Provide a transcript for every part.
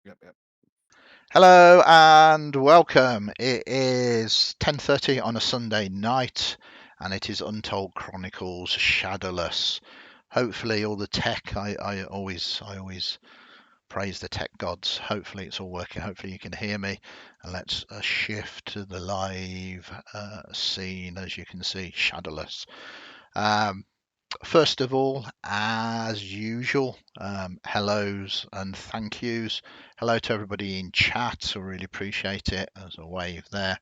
Yep. Hello and welcome. It is 10:30 on a Sunday night and it is Untold Chronicles Shadowless. Hopefully all the tech I always praise the tech gods. Hopefully it's all working. Hopefully you can hear me. And let's shift to the live scene. As you can see, Shadowless. Um, First of all, as usual, hellos and thank yous. Hello to everybody in chat. I really appreciate it. There's a wave there.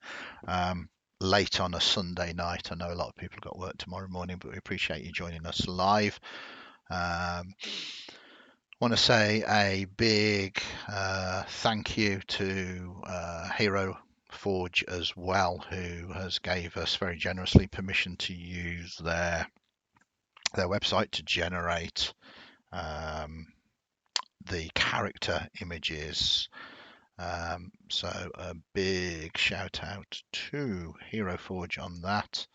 Um, Late on a Sunday night. I know a lot of people have got work tomorrow morning, but we appreciate you joining us live. Want to say a big thank you to Hero Forge as well, who has gave us very generously permission to use their website to generate um, the character images. So a big shout out to Hero Forge on that.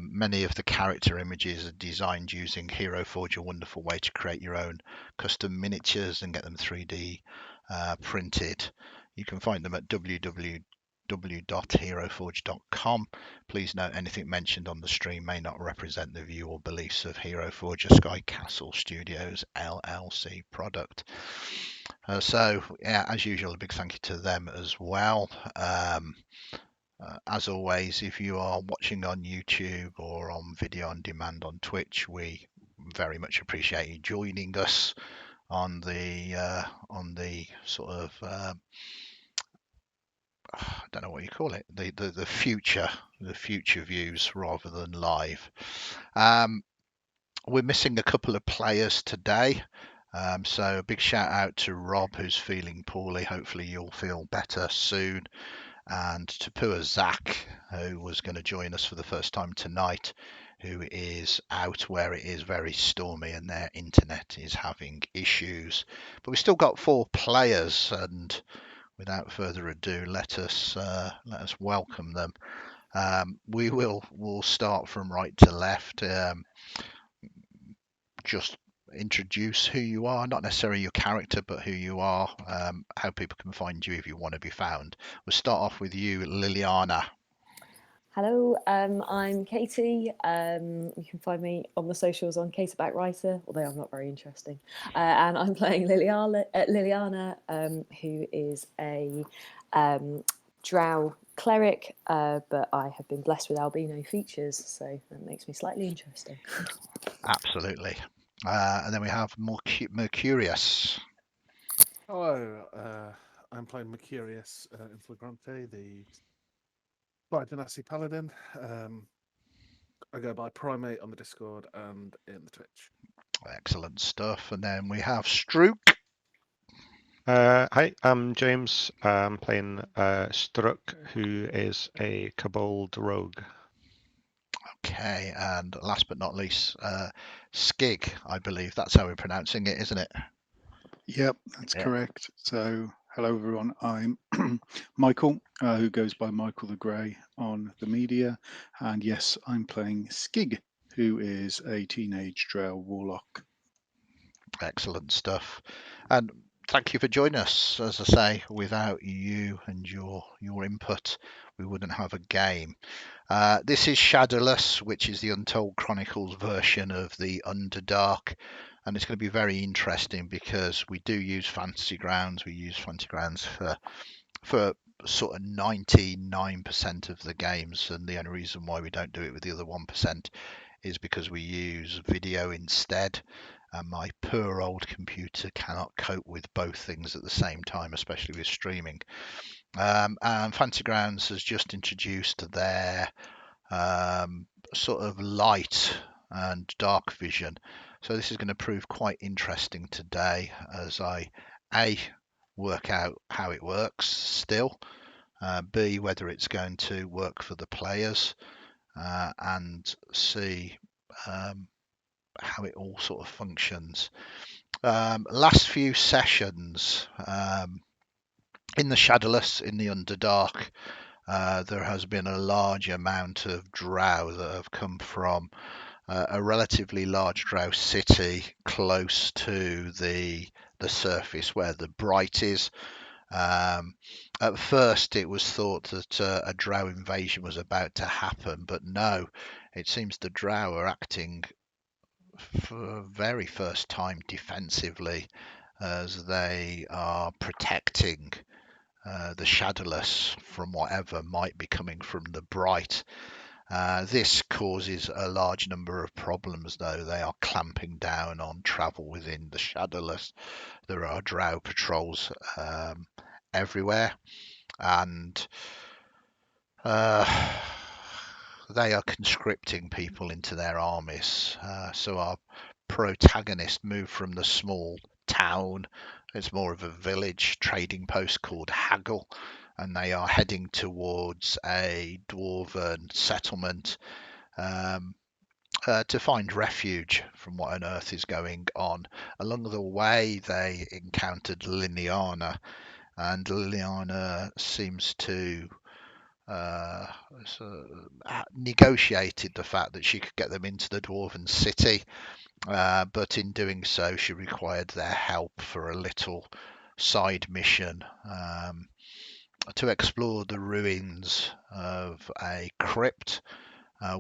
Many of the character images are designed using Hero Forge, a wonderful way to create your own custom miniatures and get them 3D printed. You can find them at www.heroforge.com. Please note anything mentioned on the stream may not represent the view or beliefs of Hero Forge, a Sky Castle Studios LLC product. As usual, a big thank you to them as well. As always, if you are watching on YouTube or on video on demand on Twitch, we very much appreciate you joining us on the sort of I don't know what you call it, the future views rather than live. Um, we're missing a couple of players today. So a big shout out to Rob, who's feeling poorly. Hopefully you'll feel better soon. And to poor Zach, who was going to join us for the first time tonight, who is out where it is very stormy and their internet is having issues. But we've still got 4 players, and without further ado, let us welcome them. We'll start from right to left. Just introduce who you are, not necessarily your character, but who you are, how people can find you if you want to be found. We'll start off with you, Liliana. Hello, I'm Katie. You can find me on the socials on Katie Backwriter, although I'm not very interesting. And I'm playing Liliana, who is a drow cleric, but I have been blessed with albino features, so that makes me slightly interesting. Absolutely. And then we have Mercurius. Hello, I'm playing Mercurius in Flagrante, the Flight Dynasty Paladin. I go by Primate on the Discord and in the Twitch. Excellent stuff. And then we have Strook. Hi, I'm James. I'm playing Struck, who is a Kobold rogue. Okay, and last but not least, Skig, I believe that's how we're pronouncing it, isn't it? Yep, that's Yeah. correct. So, hello everyone. I'm Michael, who goes by Michael the Grey on the media, and yes, I'm playing Skig, who is a teenage drow warlock. Excellent stuff. And thank you for joining us. As I say, without you and your input, we wouldn't have a game. This is Shadowless, which is the Untold Chronicles version of the Underdark, and it's going to be very interesting because we do use Fantasy Grounds. We use Fantasy Grounds for sort of 99% of the games, and the only reason why we don't do it with the other 1% is because we use video instead. And my poor old computer cannot cope with both things at the same time, especially with streaming. And Fantasy Grounds has just introduced their sort of light and dark vision. So this is going to prove quite interesting today as I A, work out how it works still, B, whether it's going to work for the players, and C, how it all sort of functions. Last few sessions in the Shadowless, in the Underdark, there has been a large amount of drow that have come from a relatively large drow city close to the surface where the bright is. At first, it was thought that a drow invasion was about to happen, but no, it seems the drow are acting for the very first time defensively, as they are protecting the Shadowless from whatever might be coming from the bright. This causes a large number of problems, though. They are clamping down on travel within the Shadowless. There are drow patrols everywhere, and they are conscripting people into their armies. So our protagonist moved from the small town. It's more of a village trading post called Haggle, and they are heading towards a dwarven settlement to find refuge from what on earth is going on. Along the way, they encountered Liliana, and Liliana seems to negotiated the fact that she could get them into the dwarven city, but in doing so, she required their help for a little side mission to explore the ruins of a crypt,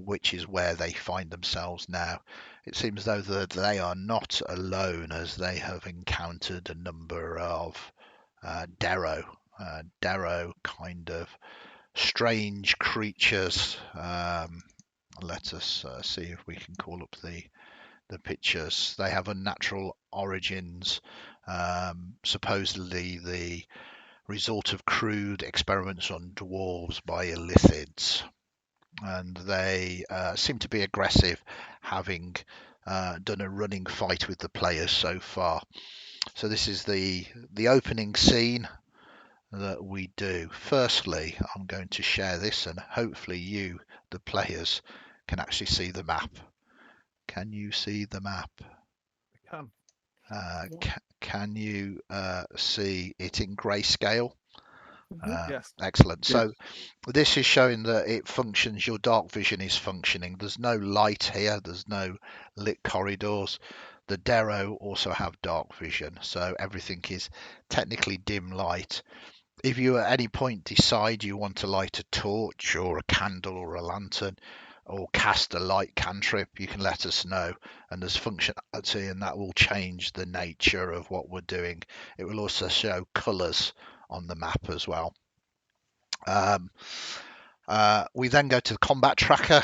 which is where they find themselves now. It seems though that they are not alone, as they have encountered a number of Darrow kind of strange creatures. Let us see if we can call up the pictures. They have unnatural origins, supposedly the result of crude experiments on dwarves by illithids, and they seem to be aggressive, having done a running fight with the players so far. So this is the opening scene that we do. Firstly, I'm going to share this, and hopefully you, the players, can actually see the map. Can you see the map? I can. Can you see it in grayscale? Yes. Excellent. Yeah. So this is showing that it functions. Your dark vision is functioning. There's no light here. There's no lit corridors. The Darrow also have dark vision, so everything is technically dim light. If you at any point decide you want to light a torch or a candle or a lantern or cast a light cantrip, you can let us know, and there's functionality, and that will change the nature of what we're doing. It will also show colours on the map as well. We then go to the combat tracker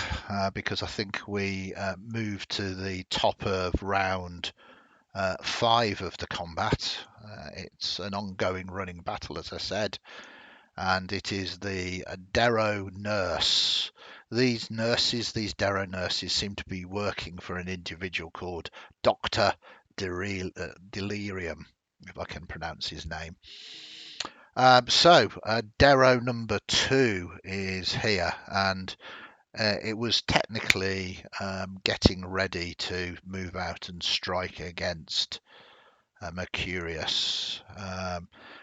because I think we move to the top of round 5 of the combat. It's an ongoing running battle, as I said, and it is the Darrow nurse. These Darrow nurses, seem to be working for an individual called Dr. Delirium, if I can pronounce his name. So Darrow number 2 is here, and it was technically getting ready to move out and strike against Mercurius,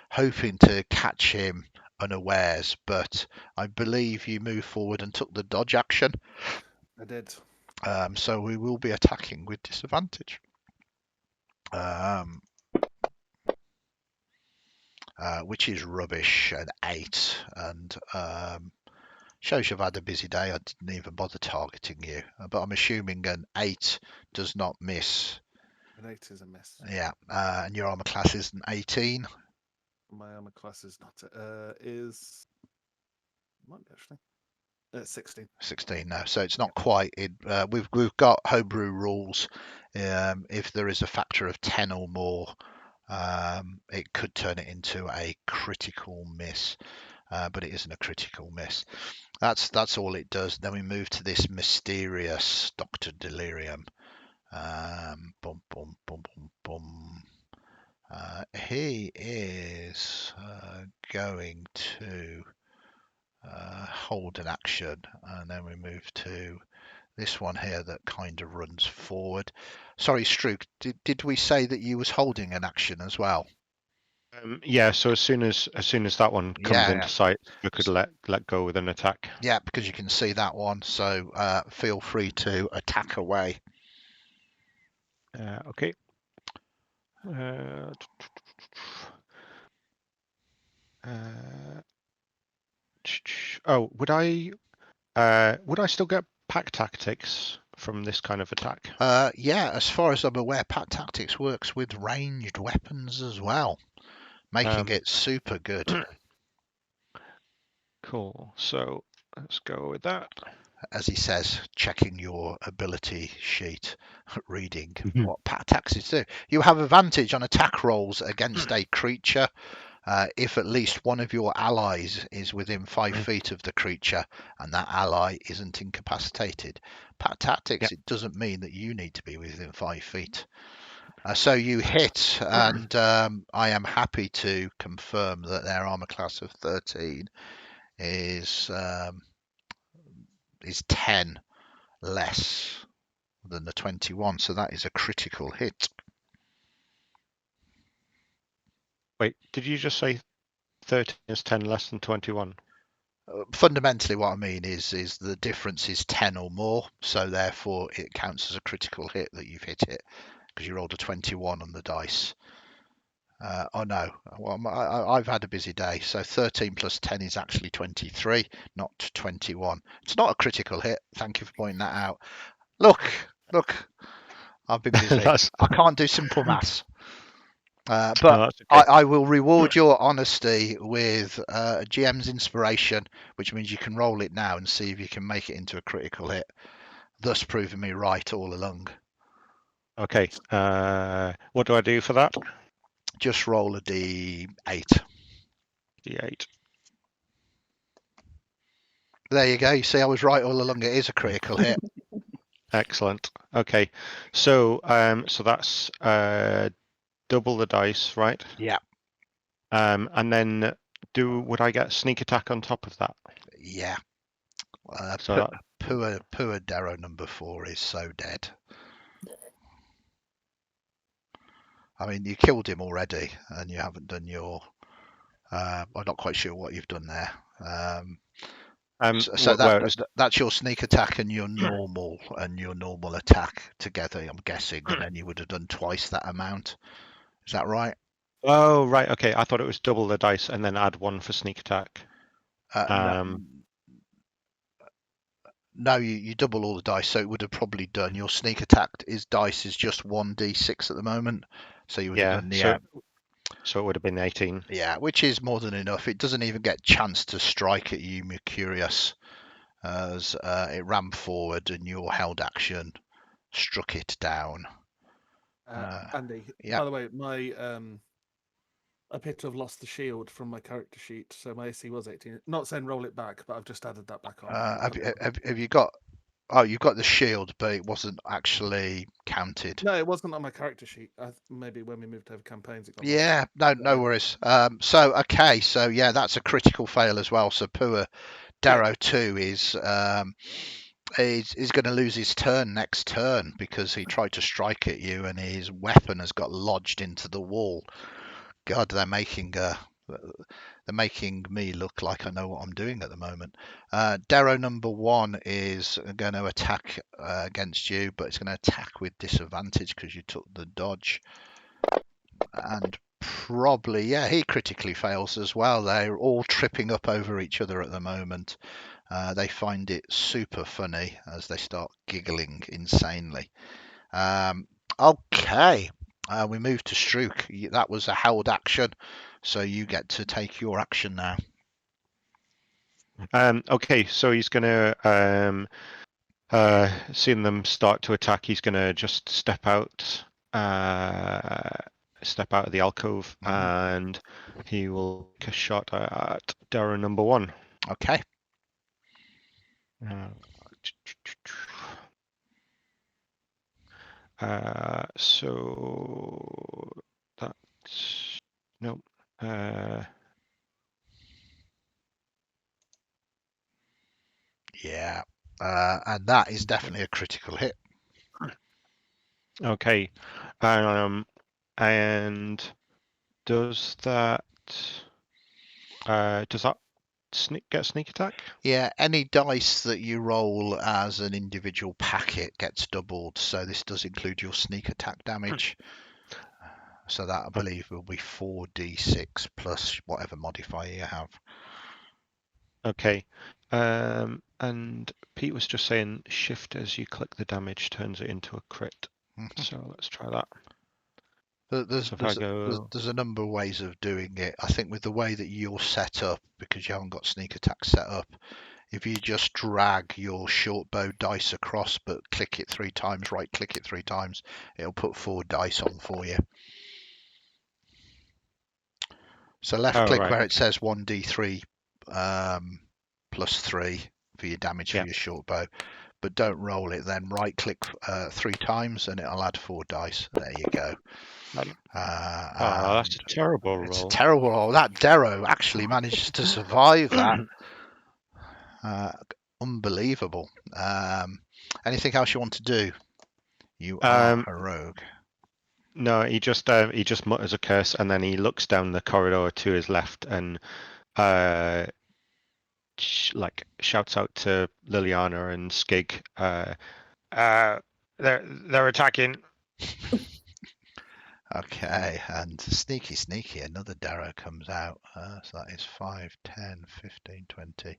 hoping to catch him unawares, but I believe you moved forward and took the dodge action. I did. So we will be attacking with disadvantage. Which is rubbish, an 8, and shows you've had a busy day. I didn't even bother targeting you, but I'm assuming an 8 does not miss. An 8 is a miss. Yeah, and your armor class is an 18. My armor class is not might be actually 16. 16 now, so it's not quite. We've got homebrew rules. If there is a factor of 10 or more, it could turn it into a critical miss, but it isn't a critical miss. That's all it does. Then we move to this mysterious Dr. Delirium. Boom, boom, boom, boom, boom. He is going to hold an action, and then we move to this one here that kind of runs forward. Sorry, Strook, did we say that you was holding an action as well? Yeah. So as soon as that one comes Yeah, into sight, you could let go with an attack. yeah, because you can see that one. So feel free to attack away. Okay. Oh, would I still get pack tactics from this kind of attack? Yeah, as far as I'm aware, Pack Tactics works with ranged weapons as well, making it super good. Cool. So let's go with that. As he says, checking your ability sheet, reading what Pack Tactics do. You have advantage on attack rolls against a creature if at least one of your allies is within 5 feet of the creature and that ally isn't incapacitated. Pack Tactics, it doesn't mean that you need to be within 5 feet. So you hit, and I am happy to confirm that their armor class of 13 is 10 less than the 21, so that is a critical hit. Wait, did you just say 13 is 10 less than 21? Fundamentally, what I mean is the difference is 10 or more, so therefore it counts as a critical hit that you've hit it because you rolled a 21 on the dice. Oh no, well, I've had a busy day, so 13 plus 10 is actually 23, not 21. It's not a critical hit. Thank you for pointing that out. Look, I've been busy. I can't do simple maths. But that's okay. I will reward your honesty with GM's inspiration, which means you can roll it now and see if you can make it into a critical hit, thus proving me right all along. Okay. What do I do for that? Just roll a D8. D8. There you go. You see, I was right all along. It is a critical hit. Excellent. Okay. So so that's double the dice, right? Yeah. And then would I get sneak attack on top of that? Yeah. So Poor Darrow number 4 is so dead. I mean, you killed him already, and you haven't done your. I'm not quite sure what you've done there. So that's your sneak attack and your normal attack together, I'm guessing, and then you would have done twice that amount. Is that right? Oh, right. Okay. I thought it was double the dice and then add 1 for sneak attack. No, you double all the dice, so it would have probably done. Your sneak attack dice is just 1d6 at the moment, so you would have done So it would have been 18. Yeah, which is more than enough. It doesn't even get a chance to strike at you, Mercurius, as it ran forward and your held action struck it down. Andy, by the way, my I appear to have lost the shield from my character sheet, so my AC was 18. Not saying roll it back, but I've just added that back on. Have you got? Oh, you've got the shield, but it wasn't actually counted. No, it wasn't on my character sheet. Maybe when we moved over campaigns, it got lost. No worries. So yeah, that's a critical fail as well. So poor Darrow 2 is going to lose his turn next turn because he tried to strike at you and his weapon has got lodged into the wall. God, they're making me look like I know what I'm doing at the moment. Darrow number 1 is going to attack against you, but it's going to attack with disadvantage because you took the dodge. And probably, he critically fails as well. They're all tripping up over each other at the moment. They find it super funny as they start giggling insanely. Okay. We move to Strook. That was a held action, so you get to take your action now. Okay, so he's going to, seeing them start to attack, he's going to just step out of the alcove, and he will take a shot at Darrow number 1. Okay. So that's no. Yeah, and that is definitely a critical hit. Okay, and Does that get sneak attack? Yeah, any dice that you roll as an individual packet gets doubled, so this does include your sneak attack damage. So that, I believe, will be 4d6 plus whatever modifier you have. Okay. And Pete was just saying shift as you click the damage turns it into a crit. So let's try that. There's a number of ways of doing it. I think with the way that you're set up, because you haven't got sneak attack set up, if you just drag your short bow dice across but click it 3 times, right click it 3 times, it'll put 4 dice on for you. So left click where it says 1d3 plus 3 for your damage for your short bow, but don't roll it. Then right click 3 times and it'll add 4 dice. There you go. That's a terrible roll. It's a terrible roll. That Darrow actually managed to survive that. Unbelievable. Anything else you want to do? You are a rogue. No, he just mutters a curse and then he looks down the corridor to his left and shouts out to Liliana and Skig. They're attacking. Okay, and sneaky, another Darrow comes out. So that is 5, 10, 15, 20,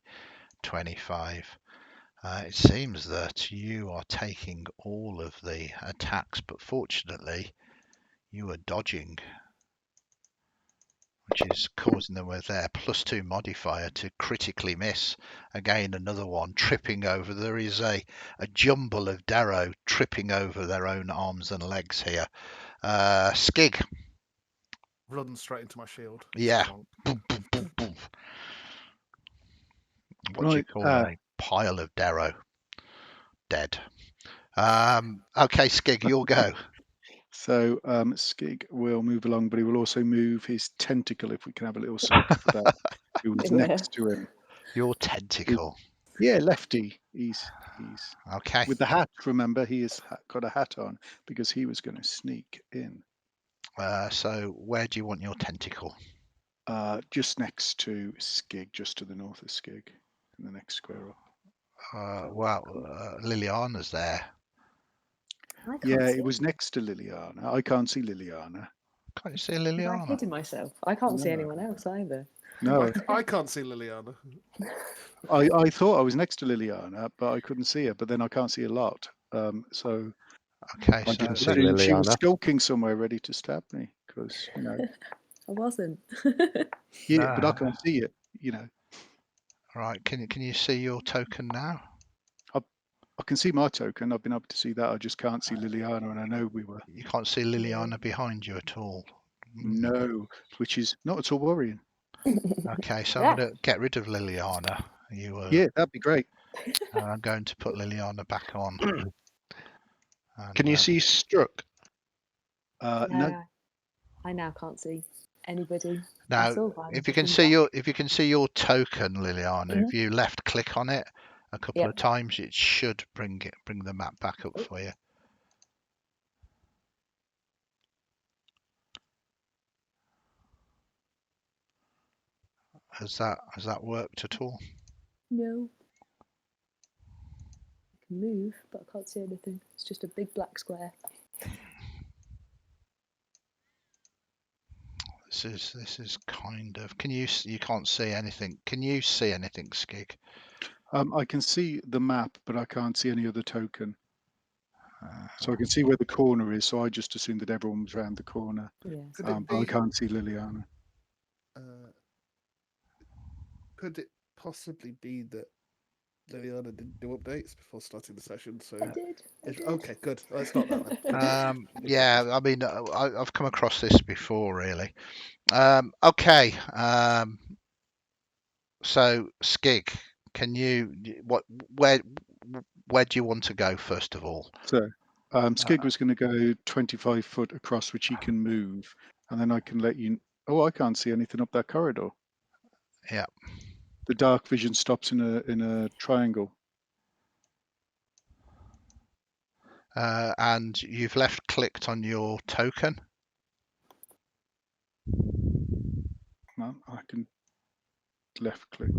25. It seems that you are taking all of the attacks, but fortunately you are dodging, which is causing them with their +2 modifier to critically miss. Again, another one tripping over. There is a jumble of Darrow tripping over their own arms and legs here. Skig. Run straight into my shield. Yeah. Boom, boom, boom, boom. What do you call a pile of Darrow? Dead. Okay, Skig, you'll go. So Skig will move along, but he will also move his tentacle, if we can have a little circle for that, who was next to him. Your tentacle. Yeah, lefty. He's okay. With the hat, remember, he has got a hat on because he was going to sneak in. So where do you want your tentacle? Just next to Skig, just to the north of Skig, in the next square up. Liliana's there. Yeah, it was next to Liliana. I can't see Liliana. Can't you see Liliana? I've hidden myself. I can't see anyone else either. No, I can't see Liliana. I thought I was next to Liliana, but I couldn't see her. But then I can't see a lot. So okay, I didn't assume she was skulking somewhere ready to stab me because I wasn't. Yeah, but I can't see it. Right, can you see your token now? I can see my token. I've been able to see that. I just can't see Liliana, and I know we were. You can't see Liliana behind you at all. No, which is not at all worrying. Okay, so I'm going to get rid of Liliana. Yeah, that'd be great. I'm going to put Liliana back on. Can you see Struck? No. I now can't see anybody. Now, if you can see your token, Liliana, if you left click on it a couple of times, it should bring the map back up for you. Has that worked at all? No. I can move, but I can't see anything. It's just a big black square. This is kind of. You can't see anything. Can you see anything, Skig? I can see the map, but I can't see any other token. So I can see where the corner is. So I just assumed that everyone was around the corner. Yeah. But I can't see Liliana. Could it possibly be that Liliana didn't do updates before starting the session? So I did. Okay, good. Oh, it's not that then. Yeah, I mean, I've come across this before, really. Okay. So Skig, can you where do you want to go first of all? So Skig was going to go 25 foot across, which he can move, and then I can let you. Oh, I can't see anything up that corridor. Yeah. The dark vision stops in a triangle. And you've left clicked on your token. No, I can left click.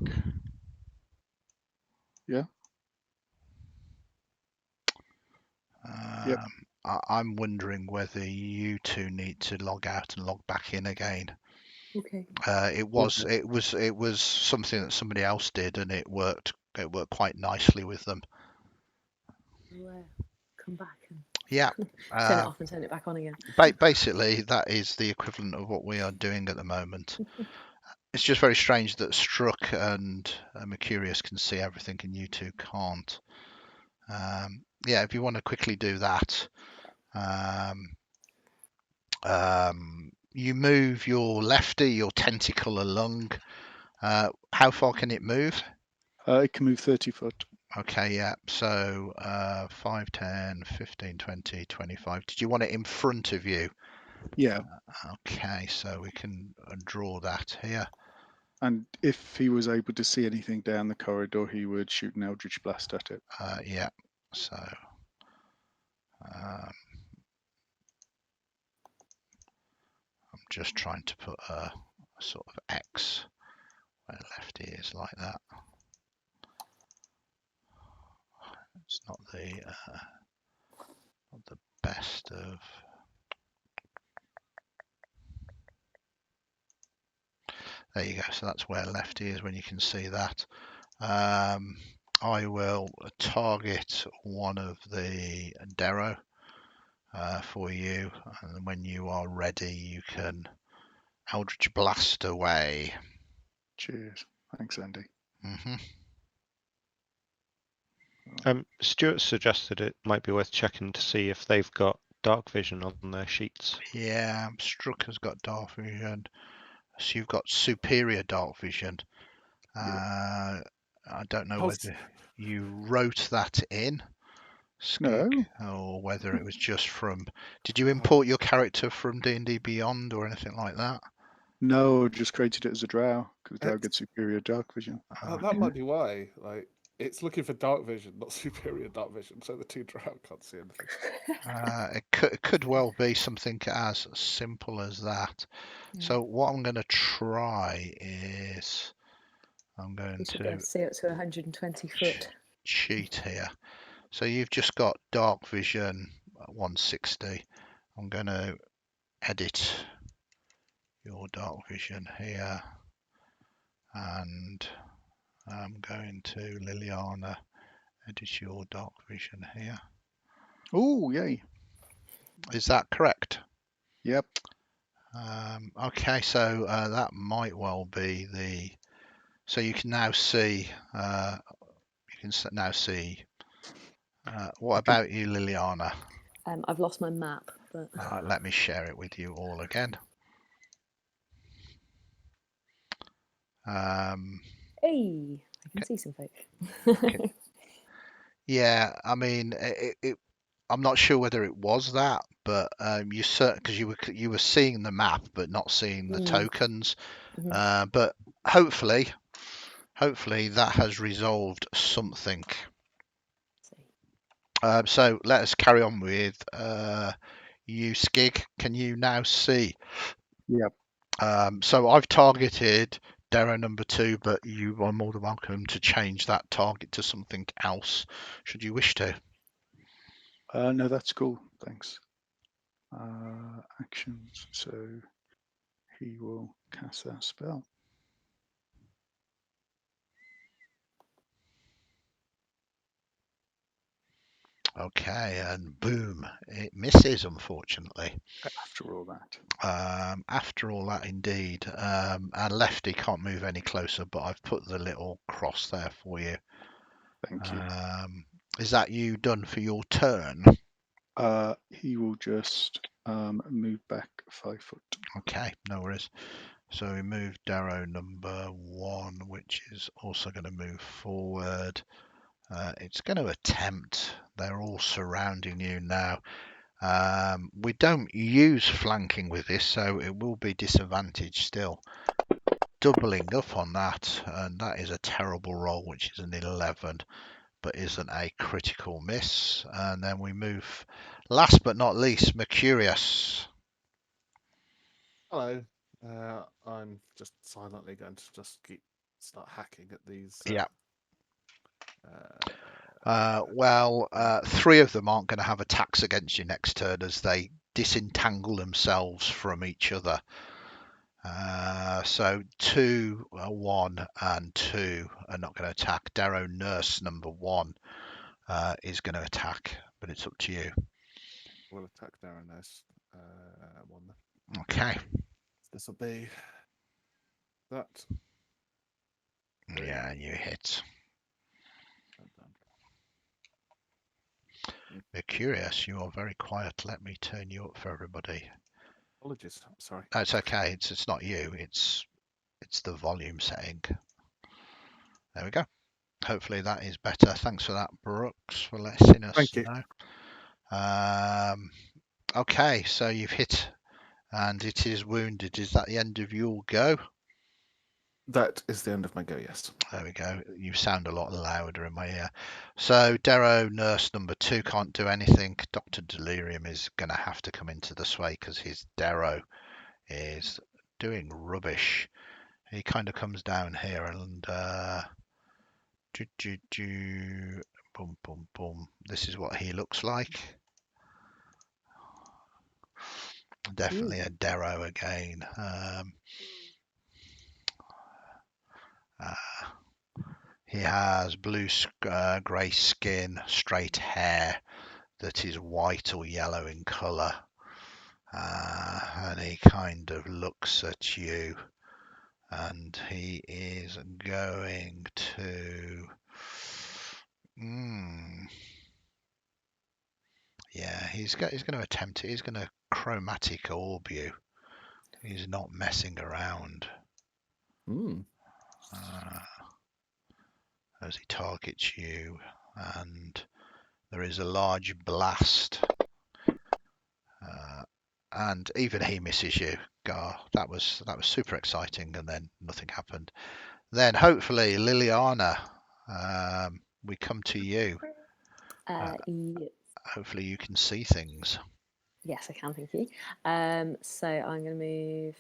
Yeah. Yep. I'm wondering whether you two need to log out and log back in again. Okay. It was something that somebody else did, and it worked quite nicely with them. I'll come back and Yeah. turn it off and turn it back on again. Basically, that is the equivalent of what we are doing at the moment. It's just very strange that Struck and Mercurius can see everything and you two can't. Yeah, if you want to quickly do that, you move your lefty, your tentacle along. How far can it move? It can move 30 foot. Okay, yeah. So 5, 10, 15, 20, 25. Did you want it in front of you? Yeah. Okay, so we can draw that here. And if he was able to see anything down the corridor, he would shoot an Eldritch Blast at it. Yeah, so I'm just trying to put a sort of X where lefty is like that. It's not the best of. There you go. So that's where lefty is when you can see that. I will target one of the Darrow for you, and when you are ready, you can Eldritch Blast away. Cheers. Thanks, Andy. Stuart suggested it might be worth checking to see if they've got dark vision on their sheets. Yeah, Struck has got dark vision. So you've got superior dark vision. I don't know whether you wrote that in, Skig, or whether it was just from. Did you import your character from D&D Beyond or anything like that? No, just created it as a drow because drow gets superior dark vision. That might be why. Like, it's looking for dark vision, not superior dark vision, so the two drow can't see anything. It could well be something as simple as that. Yeah. So what I'm going to try is I'm going You should to be able to see up to 120 foot. cheat here. So you've just got dark vision 160. I'm going to edit your dark vision here, and I'm going to Liliana, edit your dark vision here. Oh, yay. Is that correct? Yep. Okay, so that might well be the. So you can now see. What about you, Liliana? I've lost my map, but Let me share it with you all again. hey, I can see something. Okay. Yeah, I mean, I'm not sure whether it was that, but you because you were seeing the map but not seeing the tokens. But hopefully that has resolved something. So let us carry on with you, Skig. Can you now see? Yep. So I've targeted Darrow number 2, but you are more than welcome to change that target to something else, should you wish to. No, that's cool. Thanks. Actions. So he will cast that spell. Okay, and boom, it misses, unfortunately. After all that. After all that, indeed. And Lefty can't move any closer, but I've put the little cross there for you. Thank you. Is that you done for your turn? He will just move back 5 foot. Okay, no worries. So we move Darrow number 1, which is also going to move forward. It's going to attempt. They're all surrounding you now. We don't use flanking with this, so it will be disadvantage still. Doubling up on that, and that is a terrible roll, which is an 11, but isn't a critical miss. And then we move, last but not least, Mercurius. Hello. I'm just silently going to just start hacking at these. Yeah. Uh, Well, 3 of them aren't going to have attacks against you next turn as they disentangle themselves from each other. So 2, 1, and 2 are not going to attack. Darrow Nurse number 1 is going to attack, but it's up to you. We'll attack Darren Nurse. One. Okay. This will be that. Yeah, you hit. Mercurius, you are very quiet. Let me turn you up for everybody. Apologies. I'm sorry. That's okay. It's not you. It's the volume setting. There we go. Hopefully that is better. Thanks for that, Brooks, for letting us Thank you. know. Okay, so you've hit and it is wounded. Is that the end of your go? That is the end of my go, yes. There we go. You sound a lot louder in my ear. So Darrow Nurse number 2 can't do anything. Dr. Delirium is going to have to come into the sway because his Darrow is doing rubbish. He kind of comes down here and boom, boom, boom. This is what he looks like. Definitely a Darrow again. He has blue grey skin, straight hair that is white or yellow in colour. And he kind of looks at you and he is going to... Yeah, he's going to attempt it. He's going to chromatic orb you. He's not messing around. As he targets you, and there is a large blast, and even he misses you. God, that was super exciting, and then nothing happened. Then hopefully Liliana, we come to you. Yes. Hopefully you can see things. Yes, I can, thank you. So I'm going to move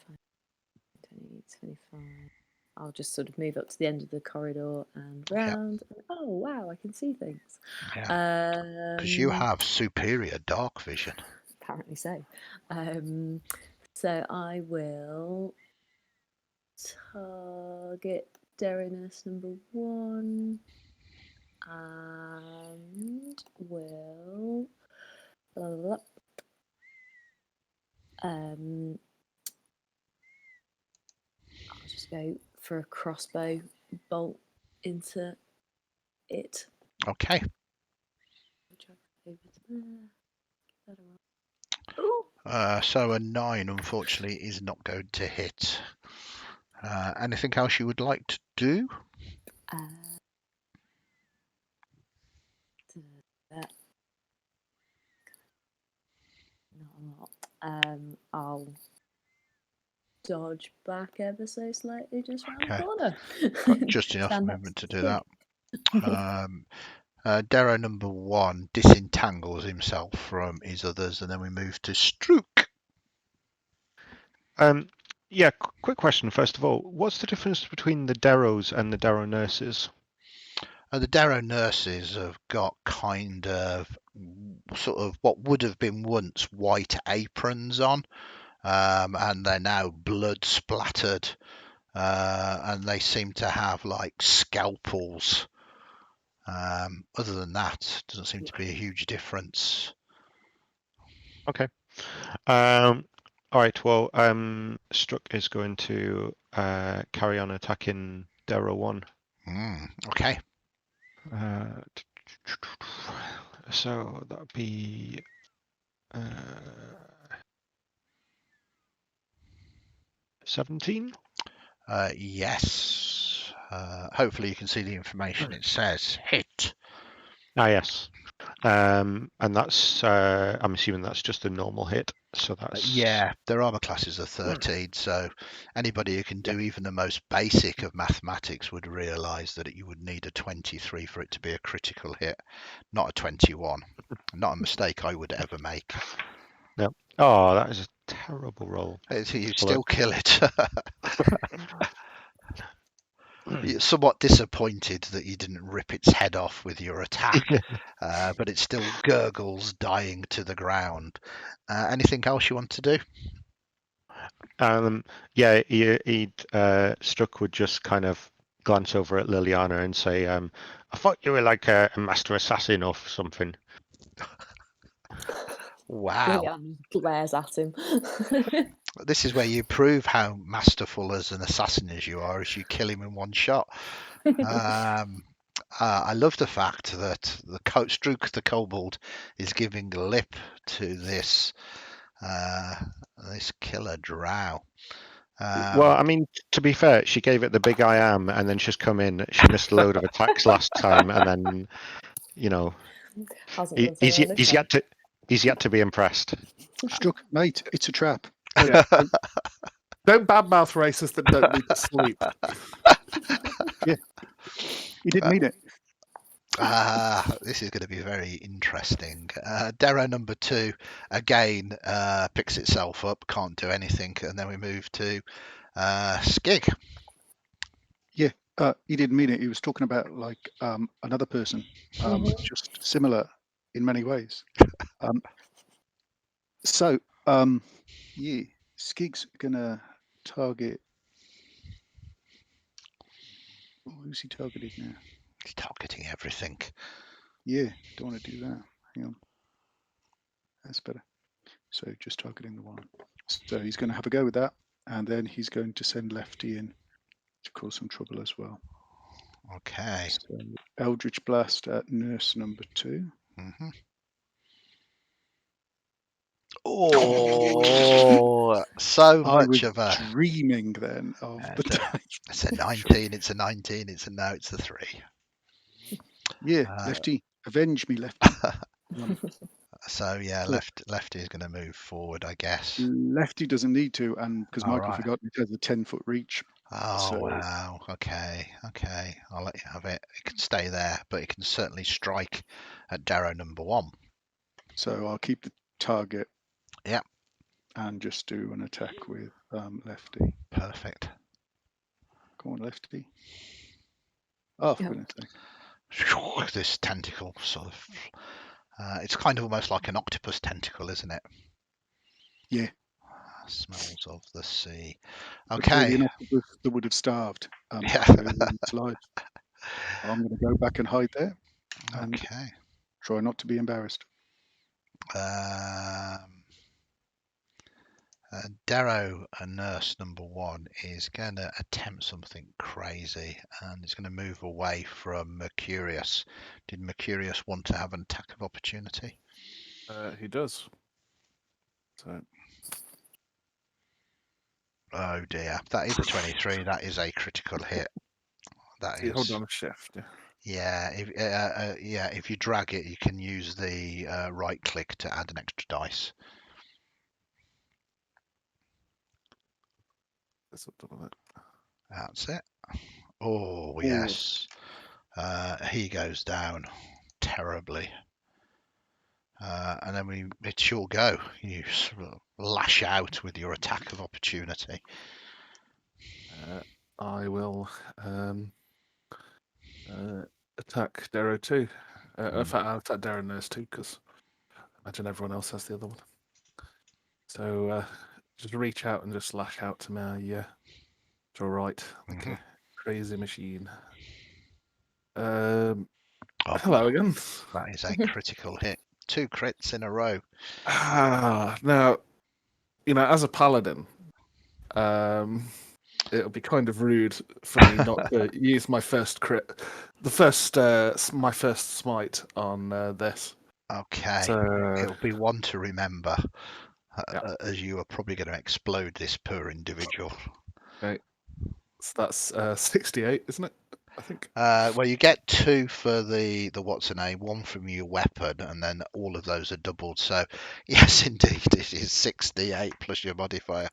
20, 25. I'll just sort of move up to the end of the corridor and round. Yep. Oh, wow, I can see things. Yeah, because you have superior dark vision. Apparently so. So I will target Darrowness number 1 and will... I'll just go for a crossbow bolt into it. Okay. So a 9, unfortunately, is not going to hit. Anything else you would like to do? Not a lot. I'll dodge back ever so slightly just round the corner. Just enough movement to do that. Darrow number 1 disentangles himself from his others, and then we move to Strook. Yeah, quick question first of all. What's the difference between the Darrows and the Darrow Nurses? The Darrow Nurses have got kind of sort of what would have been once white aprons on, and they're now blood splattered, and they seem to have like scalpels. Other than that, doesn't seem to be a huge difference. Okay. All right. Well, Strook is going to carry on attacking Darrow 1. Okay. So that would be 17. Yes. Hopefully you can see the information. It says hit. Yes. And that's I'm assuming that's just a normal hit. So that's yeah. Their armor classes are 13, so anybody who can do even the most basic of mathematics would realise that you would need a 23 for it to be a critical hit, not a 21. Not a mistake I would ever make. No. Oh, that is a terrible roll. You Although- still kill it. You're somewhat disappointed that you didn't rip its head off with your attack, but it still gurgles, dying to the ground. Anything else you want to do? Yeah, Struck would just kind of glance over at Liliana and say, "I thought you were like a master assassin or something." Wow. Liliana glares at him. This is where you prove how masterful as an assassin as you are, as you kill him in one shot. I love the fact that Strook the Kobold is giving lip to this killer drow. Well, I mean, to be fair, she gave it the big I am, and then she's come in. She missed a load of attacks last time, and then, Hasn't done so well this he's time. yet to be impressed. Struck, mate, it's a trap. Yeah, don't badmouth racists that don't need to sleep. He didn't mean it. This is going to be very interesting. Darrow number 2 again picks itself up, can't do anything, and then we move to Skig. He didn't mean it. He was talking about like another person, just similar in many ways. Skig's gonna target. Who's he targeting now? He's targeting everything. Yeah, don't want to do that. Hang on. That's better. So just targeting the one. So he's going to have a go with that, and then he's going to send Lefty in to cause some trouble as well. Okay. So Eldritch Blast at nurse number 2. Mm-hmm. Oh, so much of a dreaming then of the dice. It's a 19. It's a 19. It's a 3. Yeah, Lefty, avenge me, Lefty. So yeah, Lefty is going to move forward, I guess. Lefty doesn't need to, and because Michael right. forgot, it has a 10-foot reach. Oh wow. Okay. I'll let you have it. It can stay there, but it can certainly strike at Darrow number 1. So I'll keep the target. Yeah. And just do an attack with Lefty. Perfect. Go on, Lefty. Oh, for goodness sake. This tentacle sort of. It's kind of almost like an octopus tentacle, isn't it? Yeah. Smells of the sea. Okay. An octopus that would have starved. Yeah. Its life. I'm going to go back and hide there. And try not to be embarrassed. Darrow, nurse number 1, is going to attempt something crazy, and it's going to move away from Mercurius. Did Mercurius want to have an attack of opportunity? He does. So. Oh dear, that is a 23. That is a critical hit. That is. Hold on a shift. Yeah. If you drag it, you can use the right click to add an extra dice. That's it. Oh yes. He goes down terribly. And then it's your go. You sort of lash out with your attack of opportunity. I will attack Darrow 2. In fact, I'll attack Darrow Nurse 2 because I imagine everyone else has the other one. So just reach out and just lash out to my to a right, like a crazy machine. Hello again. That is a critical hit. 2 crits in a row. Now, as a paladin, it'll be kind of rude for me not to use my first crit, my first smite on this. Okay, so, it'll be one to remember, as you are probably going to explode this poor individual. Okay, so that's 68, isn't it? I think. Well, you get 2 for the what's her name, 1 from your weapon, and then all of those are doubled. So, yes, indeed, it is 68 plus your modifier.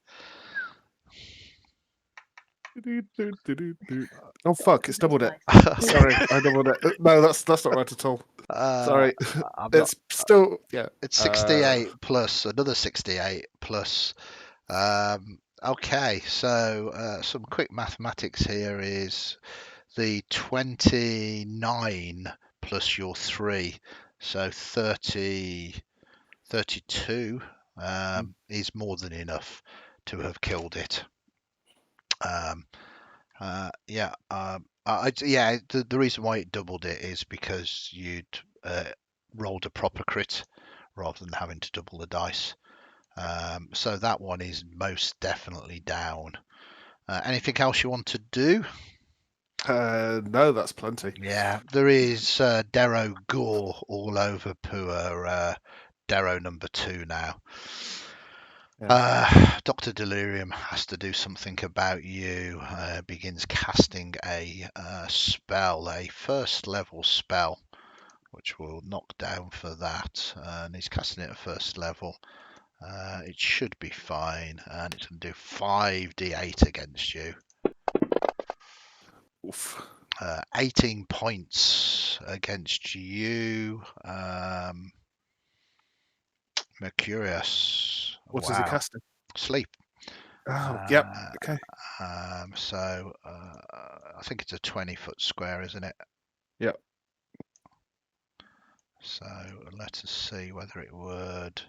Oh fuck! It's doubled it. Sorry, I doubled it. No, that's not right at all. Sorry, I'm not. it's still It's 68 plus another 68 plus. Okay, so some quick mathematics here is the 29 plus your 3, so 32 is more than enough to have killed it. The reason why it doubled it is because you'd rolled a proper crit rather than having to double the dice. So that one is most definitely down. Anything else you want to do? no, that's plenty. Yeah, there is Darrow gore all over poor Darrow number 2 now. Dr. Delirium has to do something about you. Begins casting a spell, a first level spell, which will knock down for that. And he's casting it at first level. It should be fine, and it's going to do 5d8 against you. Oof. 18 points against you, Mercurius. What is he casting? Sleep. Oh, yep. Okay. So I think it's a 20-foot square, isn't it? Yep. So let us see whether it would.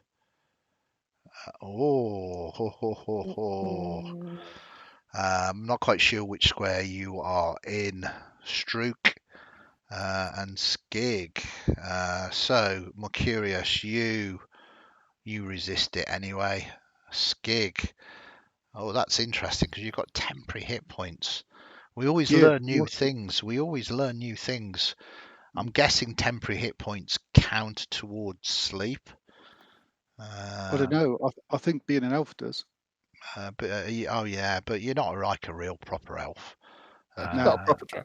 I'm not quite sure which square you are in, Strook and Skig. So Mercurius, you resist it anyway. Skig. Oh, that's interesting because you've got temporary hit points. We always learn new things. I'm guessing temporary hit points count towards sleep. I don't know. I think being an elf does. But you're not like a real proper elf. Not a proper draw.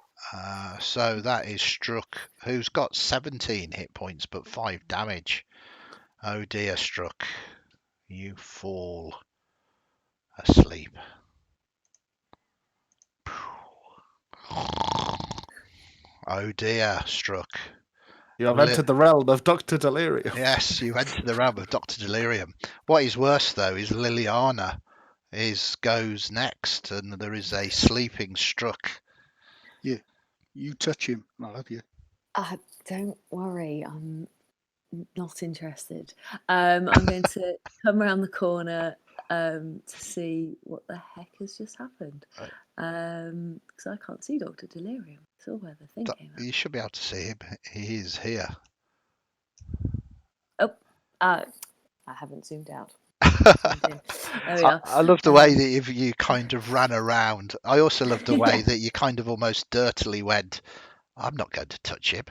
So that is Struck, who's got 17 hit points but 5 damage. Oh dear, Struck, you fall asleep. Oh dear, Struck. You have entered the realm of Dr. Delirium. Yes, you've entered the realm of Dr. Delirium. What is worse, though, is Liliana goes next, and there is a sleeping Struck. Yeah, you touch him, and I'll have you. Don't worry, I'm not interested. I'm going to come around the corner to see what the heck has just happened. Because I can't see Dr. Delirium. It's all where the thing came out. You should be able to see him. He is here. Oh, I haven't zoomed out. There we are. I love the way that you kind of ran around. I also love the way that you kind of almost dirtily went, I'm not going to touch him.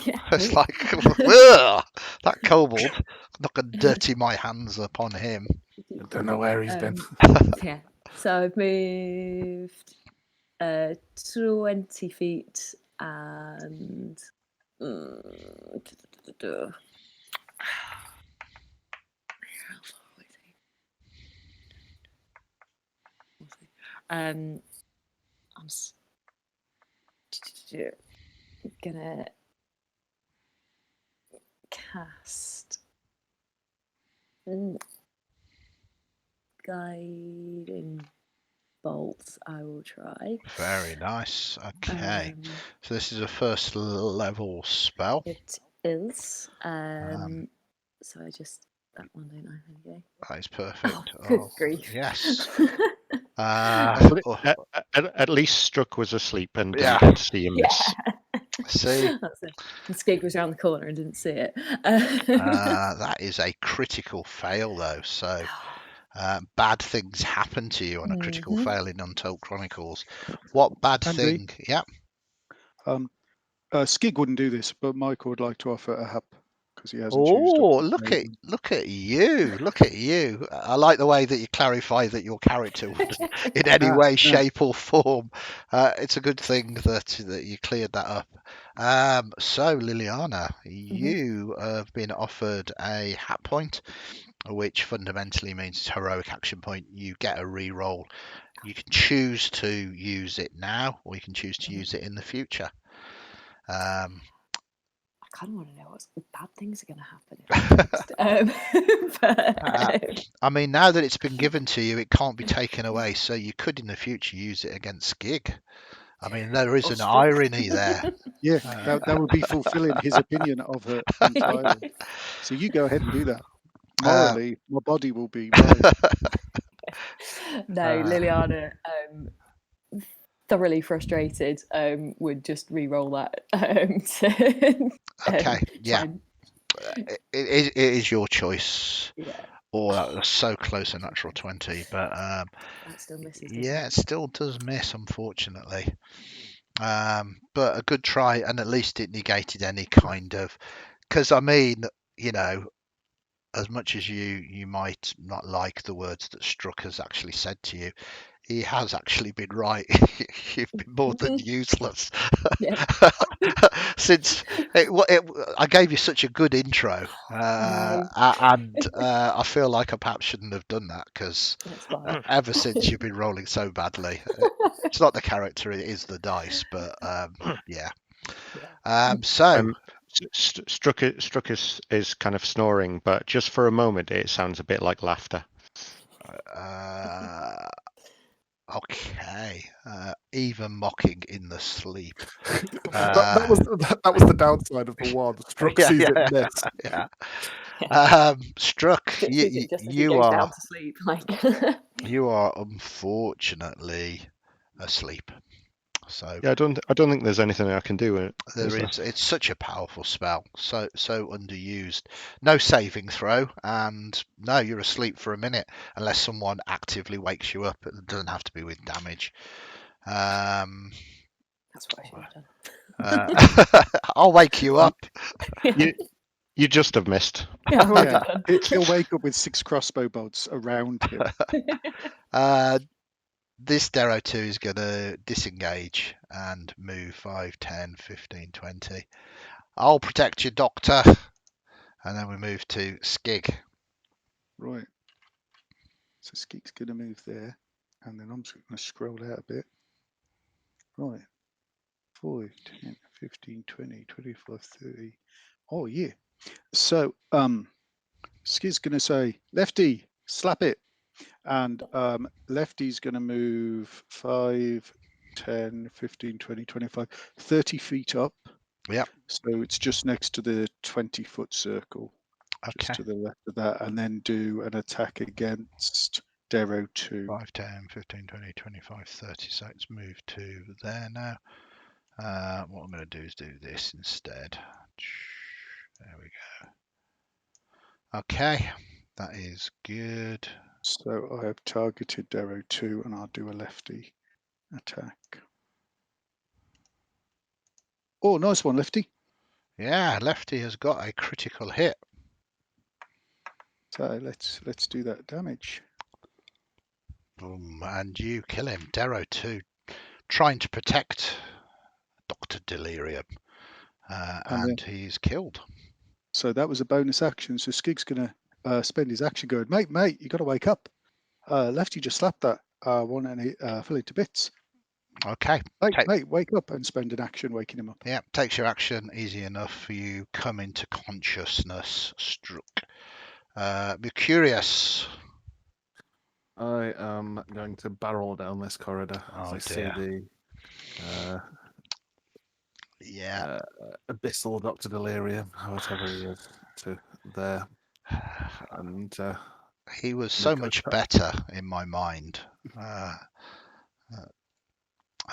Yeah. It's like, that kobold, I'm not going to dirty my hands upon him. I don't know where he's been. Yeah. So I've moved 20 feet and I'm gonna cast guiding bolt. I will try. Very nice. Okay. So this is a first level spell. It is. So I just that one, don't I? There you go. That is perfect. Oh, good grief. Yes. At least Struck was asleep and didn't get to see him miss. See, that's it. And Skig was around the corner and didn't see it. that is a critical fail, though. So bad things happen to you on a critical fail in Untold Chronicles. What bad thing? Yeah. Skig wouldn't do this, but Michael would like to offer a help because he hasn't. Look at you! I like the way that you clarify that your character wouldn't in any way, shape, or form. It's a good thing that you cleared that up. So Liliana, you have been offered a hat point, which fundamentally means it's heroic action point. You get a reroll. You can choose to use it now, or you can choose to use it in the future. kind of want to know what bad things are going to happen. I mean, now that it's been given to you, it can't be taken away. So you could, in the future, use it against Skig. I mean, there is an irony there. Yeah, that would be fulfilling his opinion of her entirely. So you go ahead and do that. Morally, my body will be right. No, Liliana, thoroughly frustrated, would just re-roll that. Okay, yeah. And... It is your choice. Yeah. Oh, that was so close, a natural 20, but that still misses. Yeah, it still does miss, unfortunately. But a good try, and at least it negated any kind of. Because I mean, you know, as much as you might not like the words that Struck has actually said to you, he has actually been right. You've been more than useless. Since I gave you such a good intro, and I feel like I perhaps shouldn't have done that, because ever since you've been rolling so badly. It's not the character, it is the dice, but yeah. Struck is kind of snoring, but just for a moment it sounds a bit like laughter. Okay. Even mocking in the sleep. that was the downside of the one. Struck sees it miss. Yeah. Struck, you are down to sleep. You are unfortunately asleep. So yeah, I don't think there's anything I can do. It's such a powerful spell, so underused. No saving throw, and no, you're asleep for a minute unless someone actively wakes you up. It doesn't have to be with damage. That's what I should have done. I'll wake you up. You just have missed. He'll wake up with 6 crossbow bolts around him. This Darrow 2 is going to disengage and move 5, 10, 15, 20. I'll protect you, Doctor. And then we move to Skig. Right. So Skig's going to move there. And then I'm just going to scroll out a bit. Right. 5, 10, 15, 20, 25, 30. Oh, yeah. So Skig's going to say, Lefty, slap it. And Lefty's going to move 5, 10, 15, 20, 25, 30 feet up. Yeah. So it's just next to the 20-foot circle. Okay. Just to the left of that, and then do an attack against Darrow 2. 5, 10, 15, 20, 25, 30. So it's moved to there now. What I'm going to do is do this instead. There we go. Okay, that is good. So I have targeted Darrow 2, and I'll do a lefty attack. Oh, nice one, Lefty. Yeah, Lefty has got a critical hit. So let's do that damage. Boom, and you kill him. Darrow 2, trying to protect Dr. Delirium, and he's killed. So that was a bonus action. So Skig's going to spend his action going, mate, you got to wake up. Lefty just slapped that one and he fell into bits. Okay. Mate, wake up, and spend an action waking him up. Yeah, takes your action, easy enough for you. Come into consciousness, Struck. Mercurius. I am going to barrel down this corridor as I see the abyssal Dr. Delirium, whatever he is, to there. And he was so much better in my mind.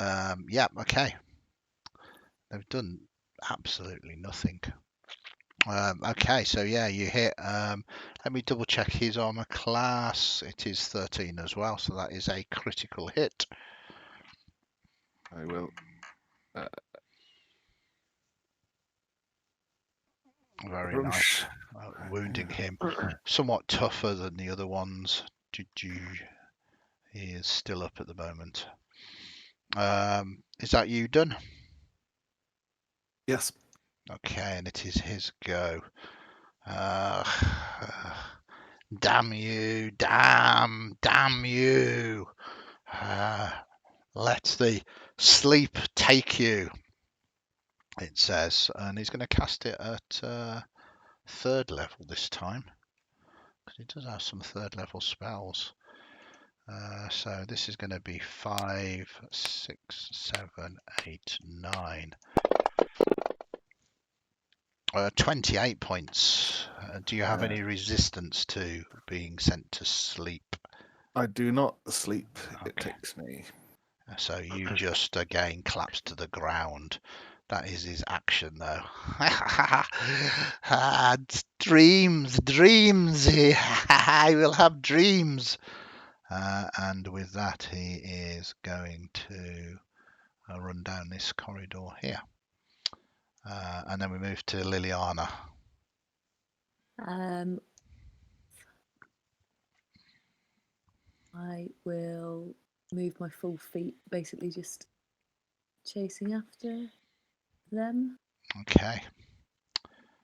Yeah, okay. They've done absolutely nothing. Okay, so yeah, you hit. Let me double check his armor class. It is 13 as well, so that is a critical hit. I will. Very nice. Wounding him. Somewhat tougher than the other ones. He is still up at the moment. Is that you done? Yes. Okay, and it is his go. Damn you, damn you. Let the sleep take you. it says, and he's going to cast it at 3rd level this time, because he does have some 3rd level spells. So this is going to be 5, 6, 7, 8, 9. 28 points. Do you have any resistance to being sent to sleep? I do not sleep. It Okay. takes me. So you just again collapse to the ground. That is his action, though. Dreams. I will have dreams. And with that, he is going to run down this corridor here. And then we move to Liliana. I will move my full feet, basically just chasing after them. Okay.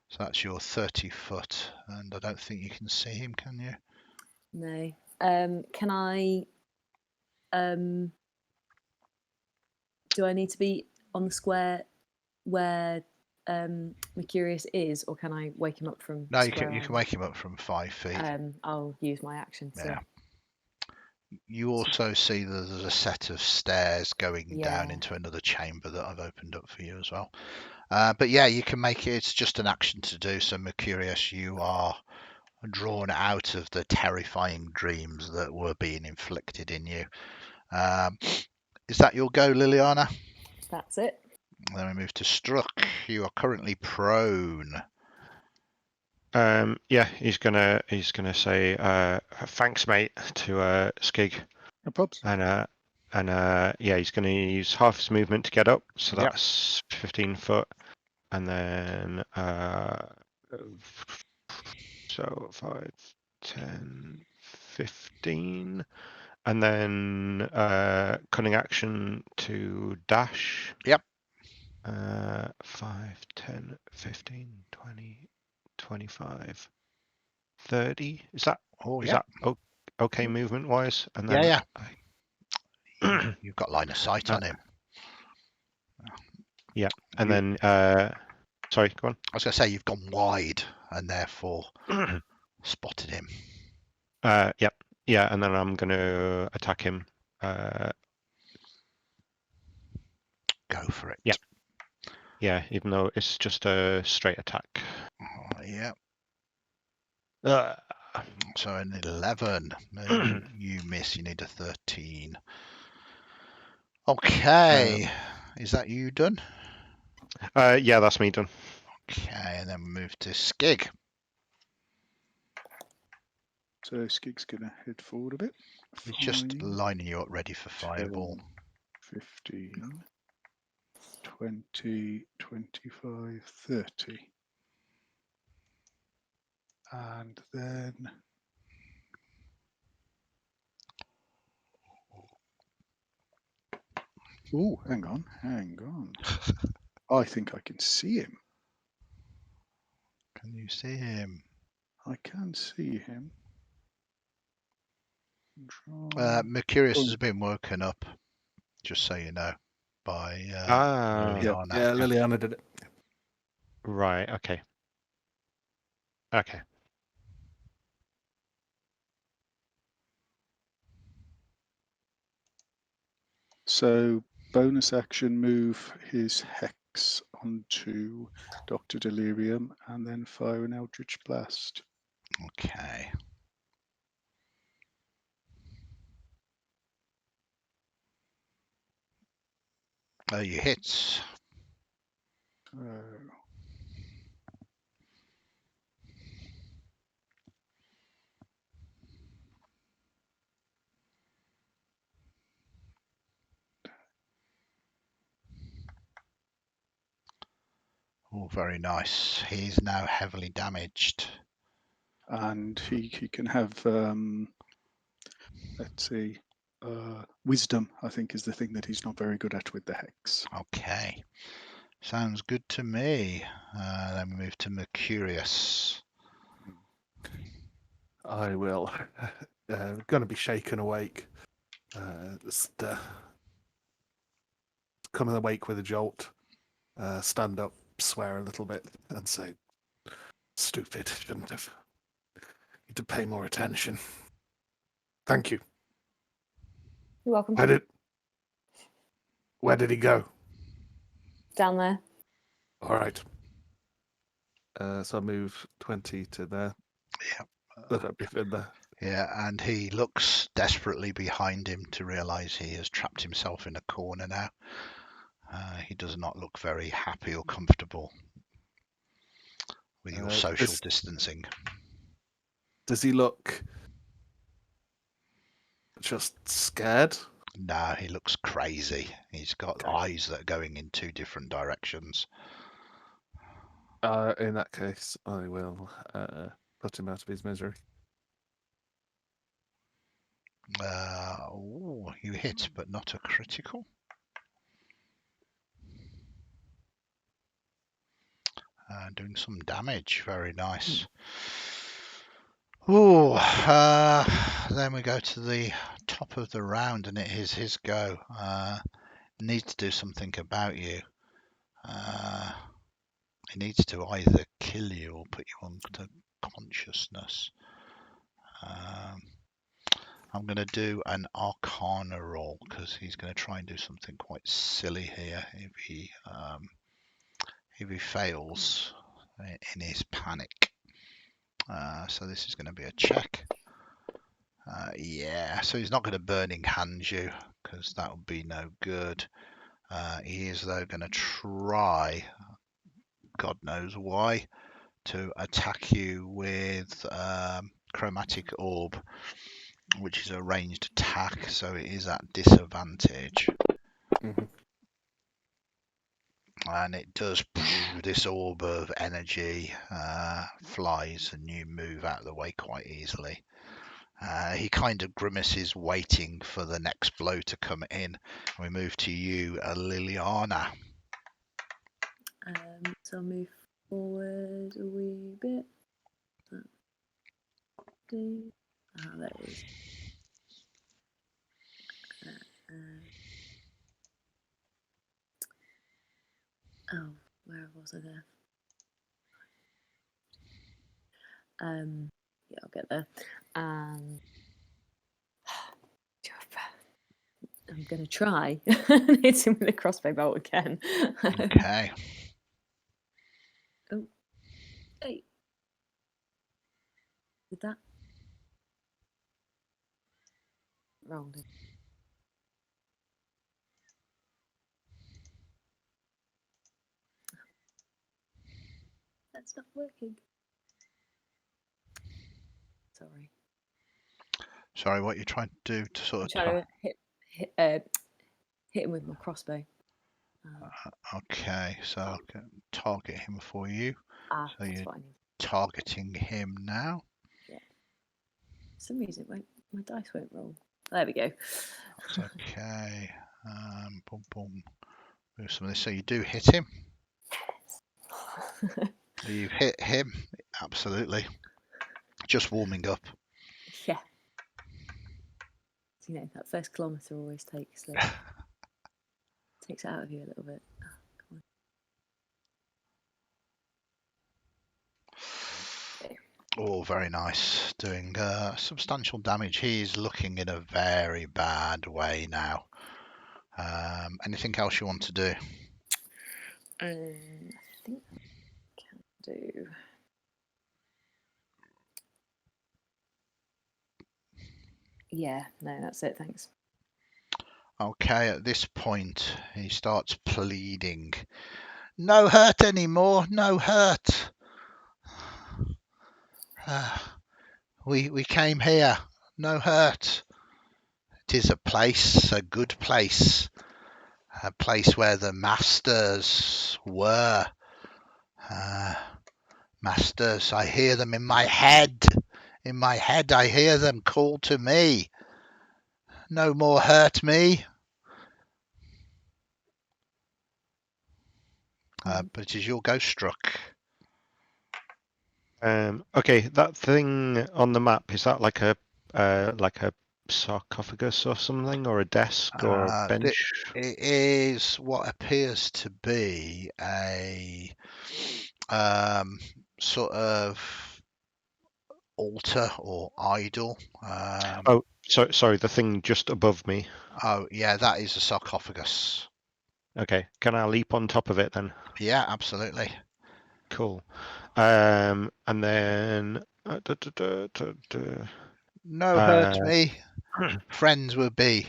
So that's your 30 foot, and I don't think you can see him, can you? No. Can I? Do I need to be on the square where Mercurius is, or can I wake him up from? No, you square can I'm wake him up from 5 feet. I'll use my action. Yeah. You also see that there's a set of stairs going down Yeah. into another chamber that I've opened up for you as well. But yeah, you can make it. It's just an action to do. So Mercurius, you are drawn out of the terrifying dreams that were being inflicted in you. Is that your go, Liliana? That's it. Then we move to Struck. You are currently prone. Yeah, he's gonna say thanks, mate, to Skig, No probs. and yeah, he's gonna use half his movement to get up, so Yep. that's 15 foot, and then so 5, 10, 15, and then cunning action to dash. Yep. 5, 10, 15, 20, 25, 30. Is that okay movement wise? And then Yeah. You've got line of sight on him. Yeah, and then sorry, go on. I was going to say you've gone wide and therefore spotted him. Yep, yeah, and then I'm going to attack him. Go for it. Yeah. Yeah, even though it's just a straight attack. Yeah. So an 11. You miss. You need a 13. Okay. Is that you done? Yeah, that's me done. Okay, and then we move to Skig. So Skig's going to head forward a bit. He's just 5, lining you up ready for fireball. 10, 15, 20, 25, 30. And then... Oh, hang on. I think I can see him. Can you see him? I can see him. Mercurius has been woken up, just so you know, by Liliana. Yeah, Liliana did it. Right, okay. Okay. So bonus action, move his hex onto Dr. Delirium and then fire an Eldritch Blast. Okay. You hit. Oh, very nice. He's now heavily damaged. And he can have, let's see, wisdom, I think, is the thing that he's not very good at with the hex. Okay. Sounds good to me. Then we move to Mercurius. I will. Going to be shaken awake. Just coming awake with a jolt. stand up, swear a little bit, and say, "Stupid, shouldn't have. Need to pay more attention. Thank you. You're welcome. Where did he go? Down there. All right. So I move 20 to there. Yeah. Look up in there. Yeah, and he looks desperately behind him to realise he has trapped himself in a corner now. He does not look very happy or comfortable with your social distancing. Does he look just scared? No, he looks crazy. He's got eyes that are going in 2 different directions. In that case, I will put him out of his misery. You hit, but not a critical. Doing some damage. Very nice. Then we go to the top of the round, and it is his go. Needs to do something about you. He needs to either kill you or put you onto consciousness. I'm going to do an Arcana roll because he's going to try and do something quite silly here if he fails in his panic. So this is going to be a check. Yeah, so he's not going to burning hand you because that would be no good. He is though going to try, God knows why, to attack you with Chromatic Orb, which is a ranged attack, so it is at disadvantage. Mm-hmm. And it does, this orb of energy flies and you move out of the way quite easily. He kind of grimaces, waiting for the next blow to come in. We move to you, Liliana. So I'll move forward a wee bit. There it is. Where was I there? Yeah, I'll get there. I'm going to try and hit him with a crossbow bolt again. Okay. Oh, hey. Did that? Rolled it. That's not working. Sorry, what you're trying to do to sort of... trying to hit him with my crossbow. Okay, so I can target him for you. So you're fine. targeting him now. Yeah. For some reason, my dice won't roll. There we go. That's okay. Boom, boom. Move some of this. So you do hit him. You hit him. Absolutely. Just warming up. Yeah. You know, that first kilometre always takes it out of you a little bit. Oh, come on. Okay. Oh, very nice. Doing substantial damage. He's looking in a very bad way now. Anything else you want to do? I think I can do. Yeah, no, that's it. Thanks. Okay, at this point, he starts pleading. No hurt anymore. No hurt. We came here. No hurt. It is a place, a good place. A place where the masters were. Masters, I hear them in my head. In my head, I hear them call to me. No more hurt me. But it is your ghost struck. Okay, that thing on the map, is that like a sarcophagus or something, or a desk or a bench? It is what appears to be a sort of altar or idol. Oh, sorry, the thing just above me. Oh, yeah, that is a sarcophagus. Okay, can I leap on top of it then? Yeah, absolutely. Cool. And then No hurt me. Friends will be.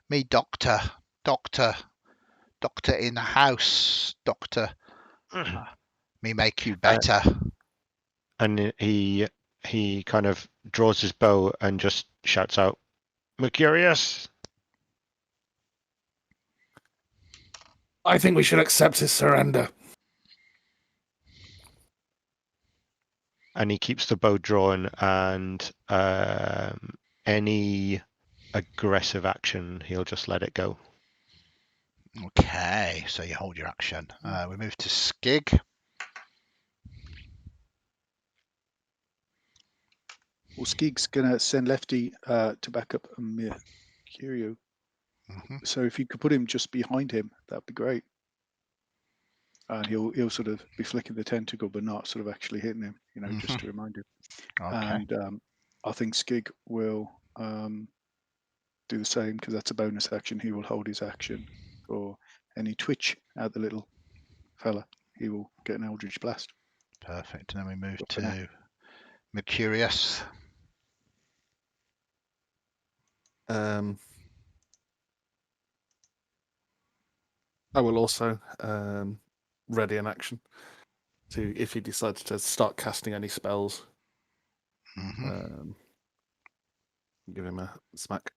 Me doctor in the house. Doctor. Me make you better. And he kind of draws his bow and just shouts out, "Mercurius!" I think we should accept his surrender. And he keeps the bow drawn, and any aggressive action, he'll just let it go. Okay, so you hold your action. We move to Skig. Well, Skig's gonna send Lefty to back up Mercurio. So if you could put him just behind him, that'd be great. And he'll sort of be flicking the tentacle, but not sort of actually hitting him, just to remind him. Okay. And I think Skig will do the same, because that's a bonus action. He will hold his action for any twitch at the little fella. He will get an Eldritch Blast. Perfect. And then we move But for now- to Mercurius. I will also ready an action to, if he decides to start casting any spells, give him a smack.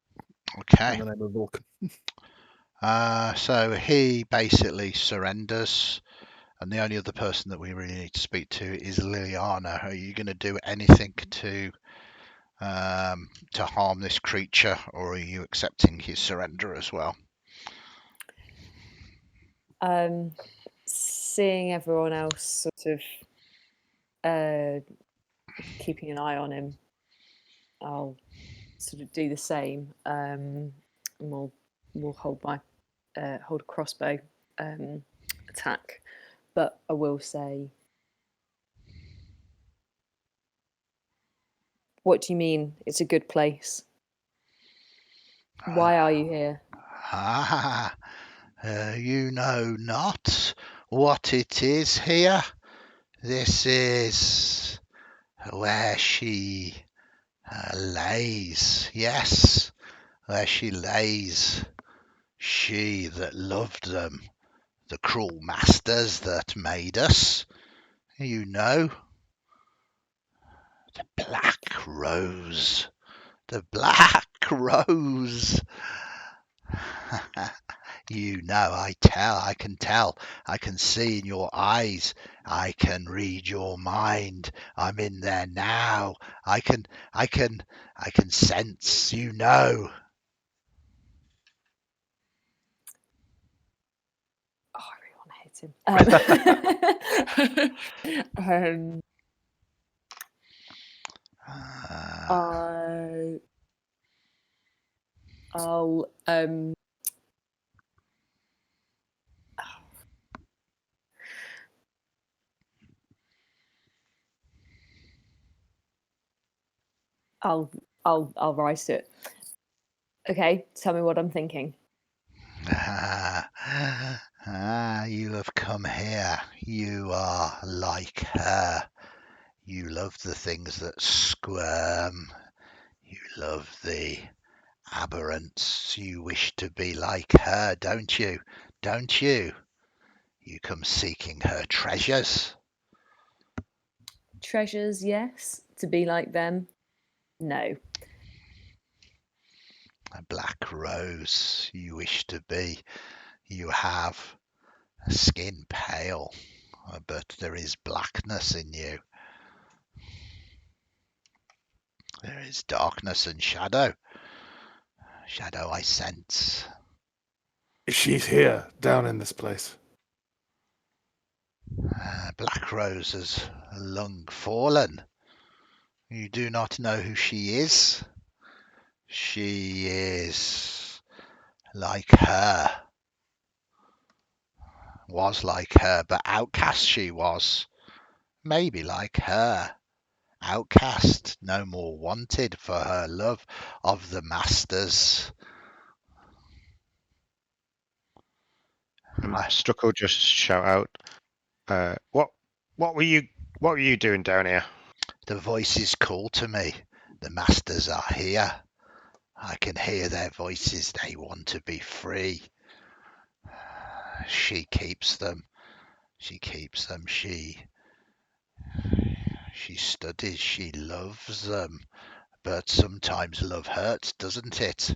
Okay. In the name of Vulcan. So he basically surrenders, and the only other person that we really need to speak to is Liliana. Are you going to do anything to harm this creature, or are you accepting his surrender as well? Seeing everyone else sort of keeping an eye on him, I'll sort of do the same. And we'll hold a crossbow attack, but I will say, what do you mean it's a good place? Why are you here? You know not what it is here. This is where she lays. Yes, where she lays. She that loved them, the cruel masters that made us. You know, the black rose. The black rose. You know, I can tell, I can see in your eyes, I can read your mind. I'm in there now. I can sense, you know. Oh, I really want to hit him. I'll write it. Okay, tell me what I'm thinking. You have come here. You are like her. You love the things that squirm. You love the aberrants. You wish to be like her, don't you? Don't you? You come seeking her treasures. Treasures, yes. To be like them, no. A black rose you wish to be. You have a skin pale, but there is blackness in you. There is darkness and shadow. Shadow I sense. She's here, down in this place. Black Rose has long fallen. You do not know who she is. She is like her. Was like her, but outcast she was. Maybe like her. Outcast, no more wanted for her love of the masters. And Struck will just shout out, what were you doing down here? The voices call to me. The masters are here. I can hear their voices. They want to be free. She keeps them. She keeps them. She studies. She loves them. But sometimes love hurts, doesn't it?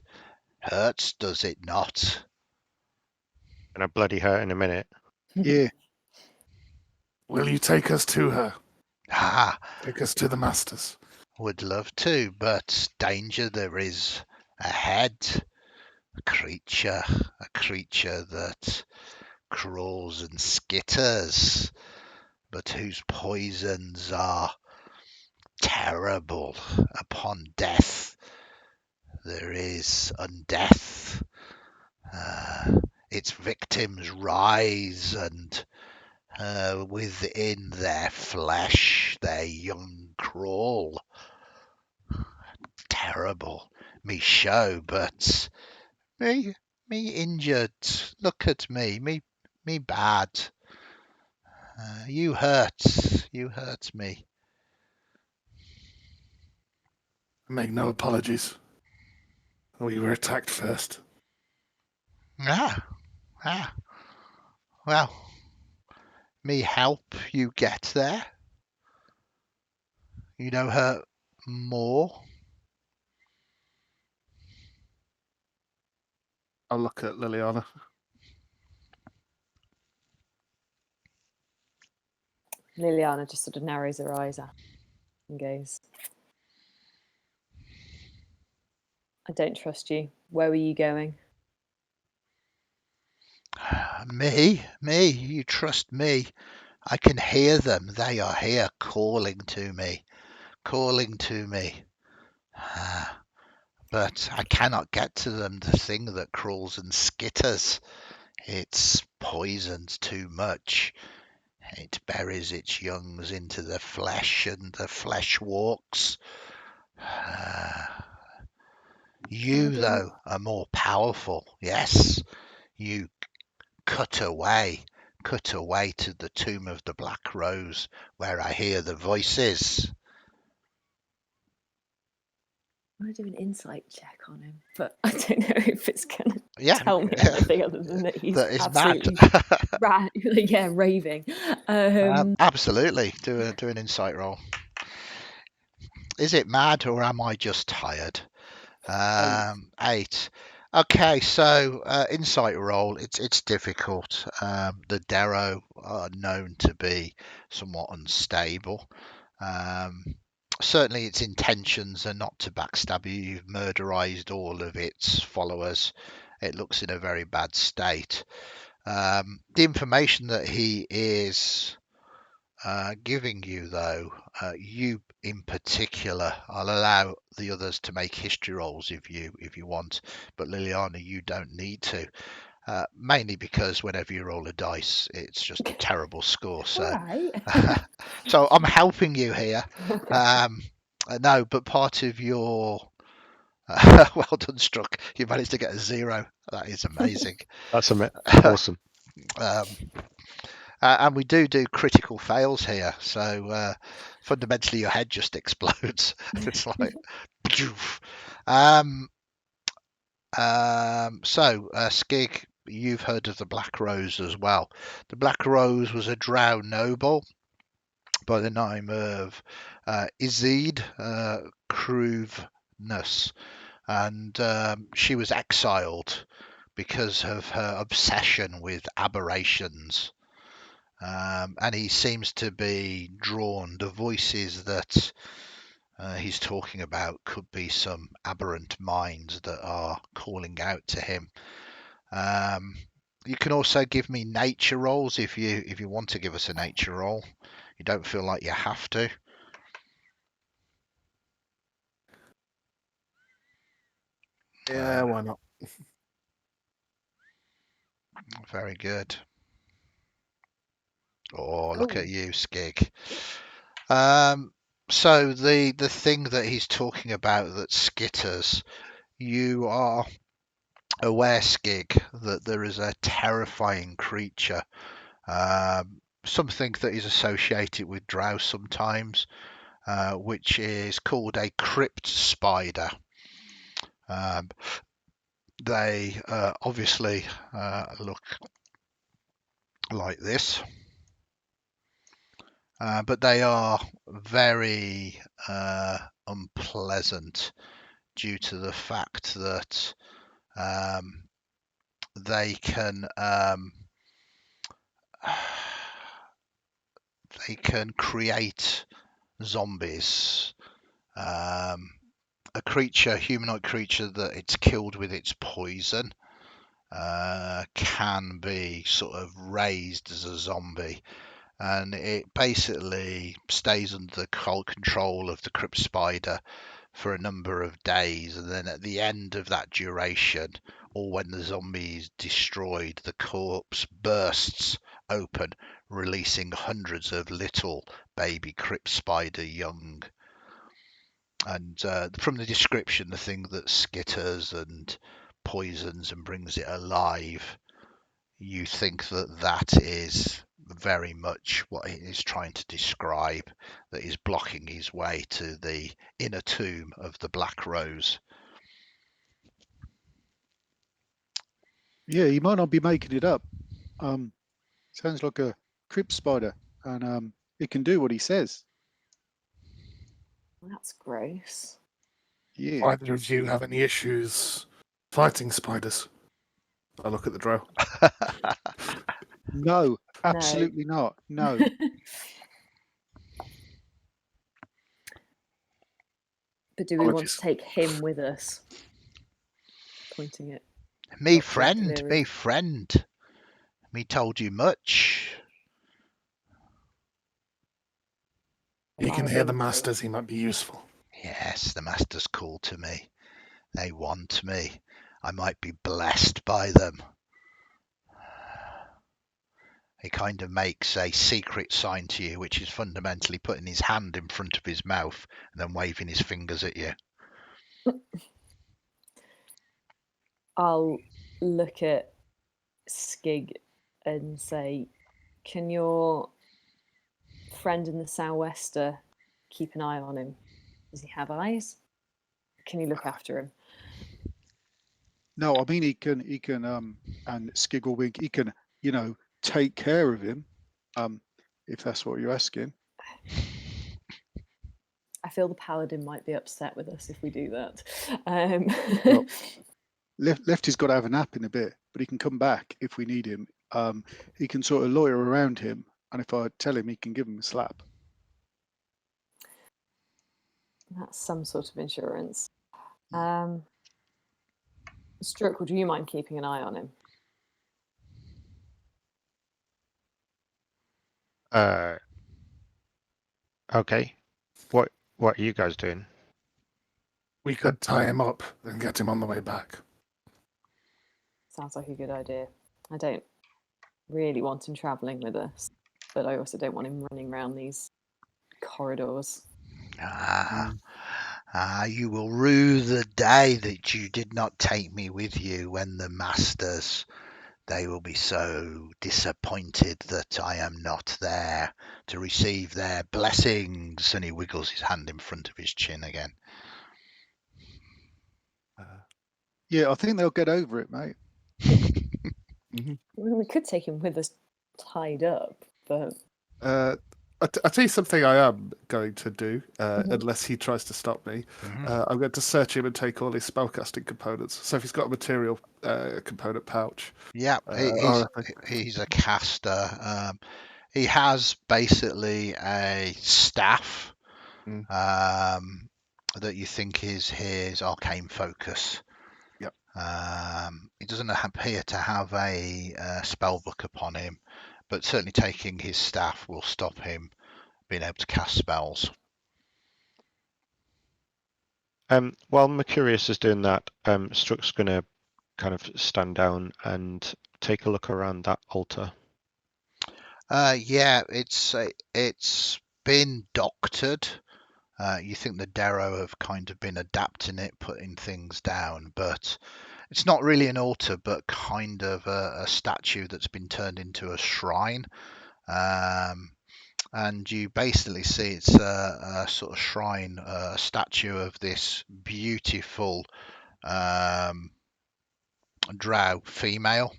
Hurts, does it not? And a bloody hurt in a minute. Yeah. Will you take us to her? Ah, Take us to the masters. would love to, but danger there is ahead. A creature that crawls and skitters, but whose poisons are terrible. Upon death, there is undeath. Its victims rise, and within their flesh, their young crawl. Terrible. Me show, but me injured. Look at me bad. You hurt me. Make no apologies. We were attacked first. Ah. Well, me help you get there. You know her more. I'll look at Liliana. Liliana just sort of narrows her eyes up and goes, I don't trust you. Where were you going? Me, you trust me. I can hear them. They are here calling to me. But I cannot get to them. The thing that crawls and skitters, it's poisoned too much. It buries its youngs into the flesh, and the flesh walks. You, though, are more powerful. Yes, you cut away to the tomb of the Black Rose, where I hear the voices. I want to do an insight check on him, but I don't know if it's going to Yeah, tell me anything other than that he's that is absolutely raving. Absolutely. Do an insight roll. Is it mad or am I just tired? 8. Okay, so insight roll. It's difficult. The Darrow are known to be somewhat unstable. Certainly, its intentions are not to backstab you. You've murderized all of its followers. It looks in a very bad state. The information that he is giving you, though, you in particular, I'll allow the others to make history rolls if you want, but Liliana, you don't need to. Mainly because whenever you roll a dice, it's just a terrible score. So, Right. so I'm helping you here. Okay. No, but part of your well done, Struck. You managed to get a 0. That is amazing. That's awesome. And we do critical fails here, so fundamentally your head just explodes. It's like, Skig, you've heard of the Black Rose as well. The Black Rose was a drow noble by the name of Izid Kruvnus, and she was exiled because of her obsession with aberrations. And he seems to be drawn. The voices that he's talking about could be some aberrant minds that are calling out to him. You can also give me nature rolls if you want to give us a nature roll. You don't feel like you have to. Yeah, why not? Very good. Oh, look at Oh. you, Skig. So the thing that he's talking about that skitters, you are aware, Skig, that there is a terrifying creature, something that is associated with drow sometimes, which is called a Crypt Spider. They obviously look like this, but they are very unpleasant due to the fact that they can create zombies. A humanoid creature that it's killed with its poison can be sort of raised as a zombie, and it basically stays under the control of the Crypt Spider for a number of days, and then at the end of that duration, or when the zombie is destroyed, the corpse bursts open, releasing hundreds of little baby Crypt Spider young. And from the description, the thing that skitters and poisons and brings it alive, you think that that is very much what it is trying to describe, that is blocking his way to the inner tomb of the Black Rose. Yeah, he might not be making it up. Sounds like a Crypt Spider, and it can do what he says. That's gross. Yeah. Either of you have any issues fighting spiders? I look at the drow. No, absolutely not. No. But do we want Apologies. to take him with us? Pointing it. Me Dr. friend, Cleary. me friend. Me told you much. You can hear the Paladin. masters, he might be useful. Yes, the masters call to me. They want me. I might be blessed by them. He kind of makes a secret sign to you, which is fundamentally putting his hand in front of his mouth and then waving his fingers at you. I'll look at Skig and say, can your friend in the sou'wester keep an eye on him? Does he have eyes? Can you look after him? No, I mean he can and Skigglewink, he can, take care of him, if that's what you're asking. I feel the paladin might be upset with us if we do that. Well, Lefty's got to have a nap in a bit, but he can come back if we need him. He can sort of loiter around him, and if I tell him, he can give him a slap. That's some sort of insurance. Strook, would you mind keeping an eye on him? Okay. What are you guys doing? We could tie him up and get him on the way back. Sounds like a good idea. I don't really want him travelling with us, but I also don't want him running around these corridors. You will rue the day that you did not take me with you when the masters, they will be so disappointed that I am not there to receive their blessings. And he wiggles his hand in front of his chin again. Yeah, I think they'll get over it, mate. We could take him with us tied up, but I'll tell you something I am going to do, unless he tries to stop me. I'm going to search him and take all his spellcasting components. So if he's got a material component pouch. Yeah, he's a caster. He has basically a staff that you think is his arcane focus. Yep. He doesn't appear to have a spell book upon him, but certainly taking his staff will stop him being able to cast spells. While Mercurius is doing that, Struck's going to kind of stand down and take a look around that altar. Yeah, it's been doctored. You think the Darrow have kind of been adapting it, putting things down, but it's not really an altar, but kind of a statue that's been turned into a shrine. And you basically see it's a sort of shrine, a statue of this beautiful drow female.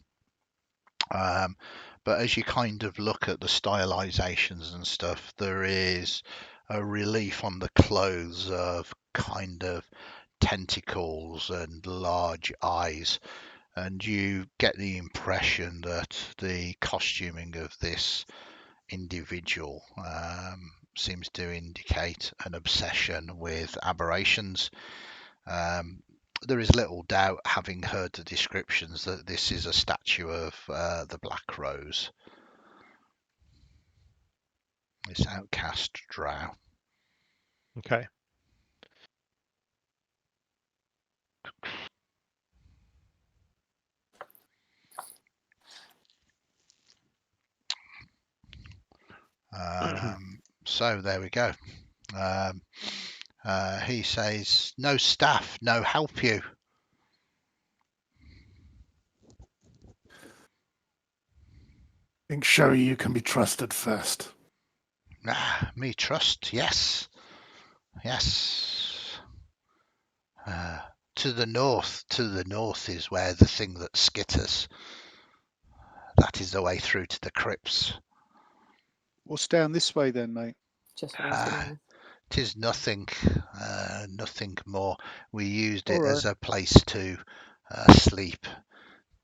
But as you kind of look at the stylizations and stuff, there is a relief on the clothes of kind of tentacles and large eyes, and you get the impression that the costuming of this individual seems to indicate an obsession with aberrations. There is little doubt, having heard the descriptions, that this is a statue of the Black Rose, this outcast drow. Okay. So there we go. He says, "No staff, no help you." Think Sherry, you can be trusted first. Me trust, yes. To the north is where the thing that skitters. That is the way through to the crypts. What's down this way then, mate? Just what I was going to ask. 'Tis nothing more. We used it All right. as a place to sleep.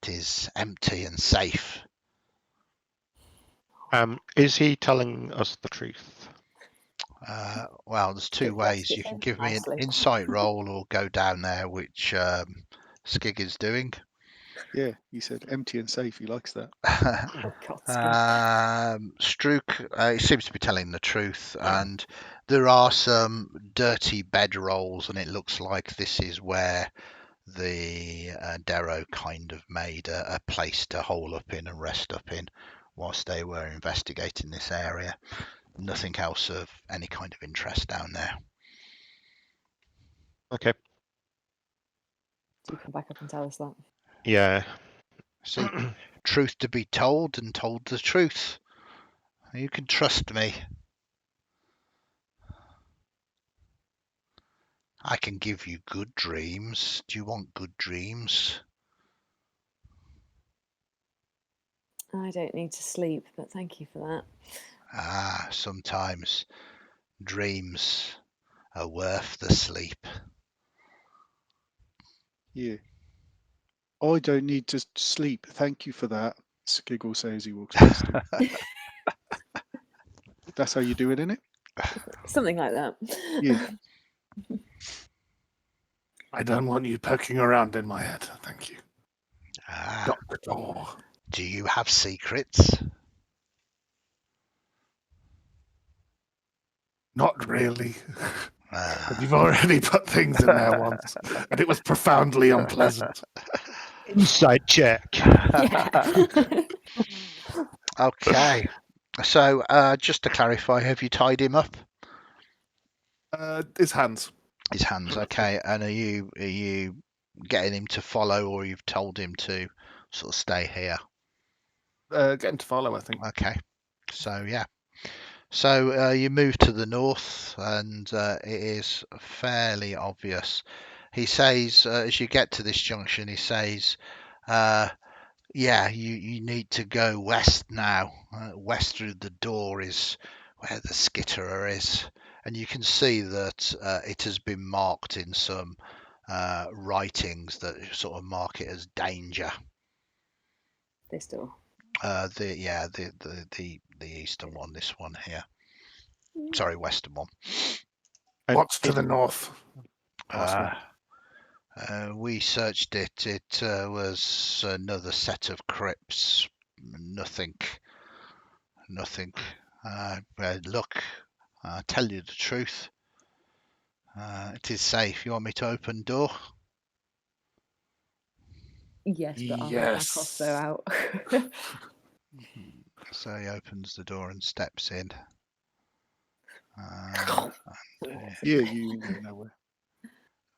'Tis empty and safe. Is he telling us the truth? Well, there's two Good ways. question, You can give me an nicely. insight roll or go down there, which Skig is doing. Yeah, he said empty and safe. He likes that. Oh, God, Strook, he seems to be telling the truth, and there are some dirty bed rolls, and it looks like this is where the Darrow kind of made a place to hole up in and rest up in whilst they were investigating this area. Nothing else of any kind of interest down there. Okay. Do you come back up and tell us that? Yeah. See, truth to be told and told the truth. You can trust me. I can give you good dreams. Do you want good dreams? I don't need to sleep, but thank you for that. Sometimes dreams are worth the sleep. Yeah. I don't need to sleep. Thank you for that. Skig will say as he walks past him. That's how you do it, innit? Something like that. Yeah. I don't want you poking around in my head. Thank you. Doctor. Do you have secrets? Not really. But you've already put things in there once, and it was profoundly unpleasant. Inside check. Okay. So, just to clarify, have you tied him up? His hands. His hands, okay. And are you getting him to follow, or you've told him to sort of stay here? Get him to follow, I think. Okay. So yeah. So you move to the north, and it is fairly obvious. He says, as you get to this junction, he says, yeah, you need to go west now. West through the door is where the skitterer is. And you can see that it has been marked in some writings that sort of mark it as danger. This door. The eastern one, this one here. Sorry, western one. What's to the north? We searched it. It was another set of crypts. Nothing. Look, I'll tell you the truth. It is safe. You want me to open door? Yes, but I'll have my crossbow out. So he opens the door and steps in. And Yeah, you ain't going nowhere.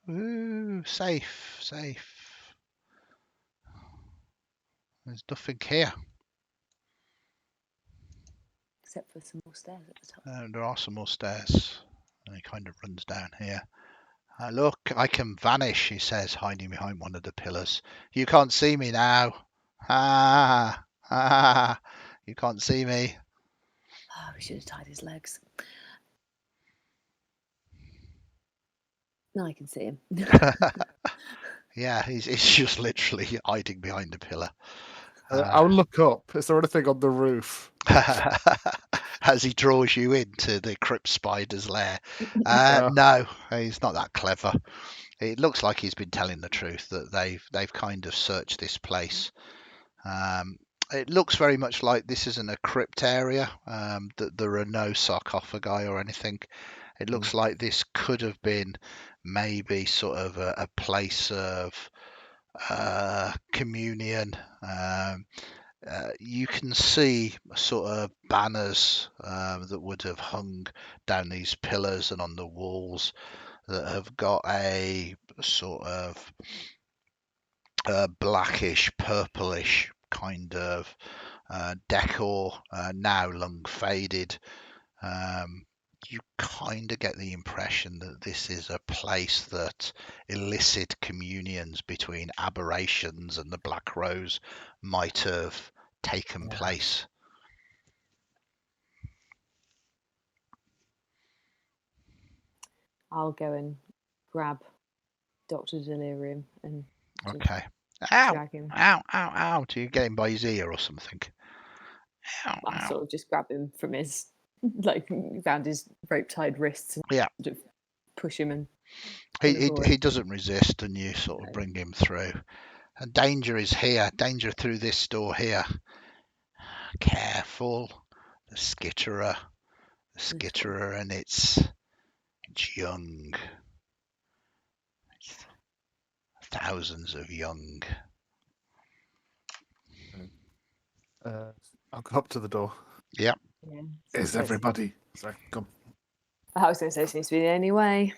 ooh, safe, safe. There's nothing here. Except for some more stairs at the top. There are some more stairs. And he kind of runs down here. Look, I can vanish, he says, hiding behind one of the pillars. You can't see me now. Ah, ah, you can't see me. Oh, we should have tied his legs. Now I can see him. Yeah, he's just literally hiding behind a pillar. I'll look up. Is there anything on the roof? As he draws you into the Crypt Spider's lair. No, he's not that clever. It looks like he's been telling the truth, that they've kind of searched this place. It looks very much like this isn't a crypt area, that there are no sarcophagi or anything. It looks like this could have been maybe sort of a place of communion. You can see sort of banners that would have hung down these pillars and on the walls that have got a sort of blackish, purplish kind of decor, now long faded. You kind of get the impression that this is a place that illicit communions between aberrations and the Black Rose might have taken place. I'll go and grab Dr. Delirium and Okay. Ow, drag him. ow, ow, ow. Do you get him by his ear or something? Ow, I ow. sort of just grab him from his, like, round his rope-tied wrists and sort of push him and he doesn't resist, and you sort of No. bring him through. And danger is here. Danger through this door here. Careful. The skitterer, and it's young. It's thousands of young. I'll go up to the door. Yep. Yeah. Is everybody? Sorry, come. I was going to say, seems to be the only way.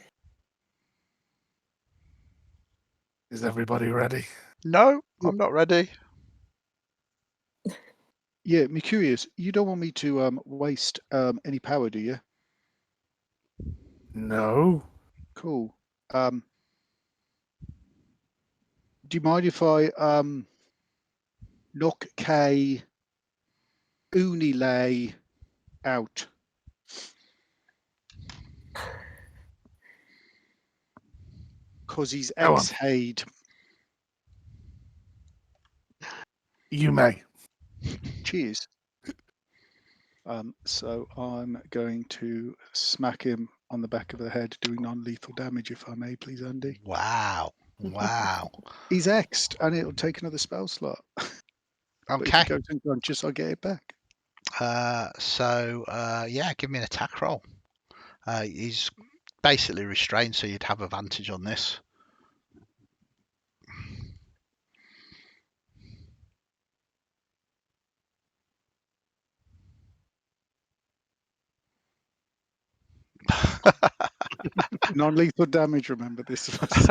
Is everybody ready? No, I'm not ready. Yeah, Mercurius, you don't want me to waste any power, do you? No. Cool. Do you mind if I knock K Unilay out? Because he's Go on. ex-Haid. You may. Cheers. So I'm going to smack him on the back of the head, doing non-lethal damage, if I may, please, Andy. Wow. Wow. He's exed, and it'll take another spell slot. But if Okay. he goes unconscious, I'll get it back. Yeah, give me an attack roll. He's basically restrained, so you'd have advantage on this. Non-lethal damage, remember this was.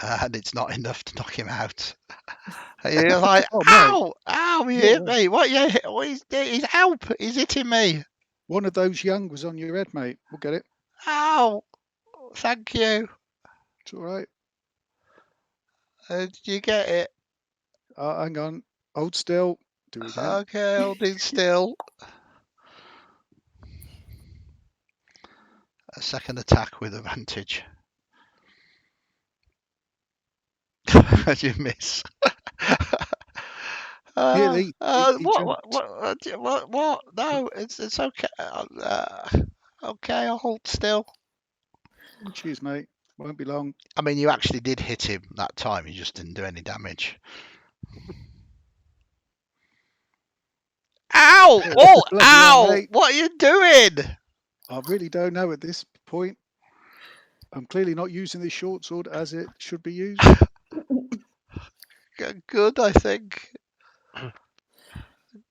And it's not enough to knock him out. You're like, Oh, ow, ow, you Yeah. hit me. What you hit? He's help. He's hitting me. One of those young was on your head, mate. We'll get it. Ow. Thank you. It's all right. Did you get it? Hang on. Hold still. Do it again. Okay, holding still. A second attack with advantage. You miss. Nearly. He What? No, it's okay. Okay, I'll hold still. Cheers, mate. Won't be long. I mean, you actually did hit him that time. You just didn't do any damage. Ow! Ow! Oh, Bloody hell, ow! mate. What are you doing? I really don't know at this point. I'm clearly not using this short sword as it should be used. Good, I think.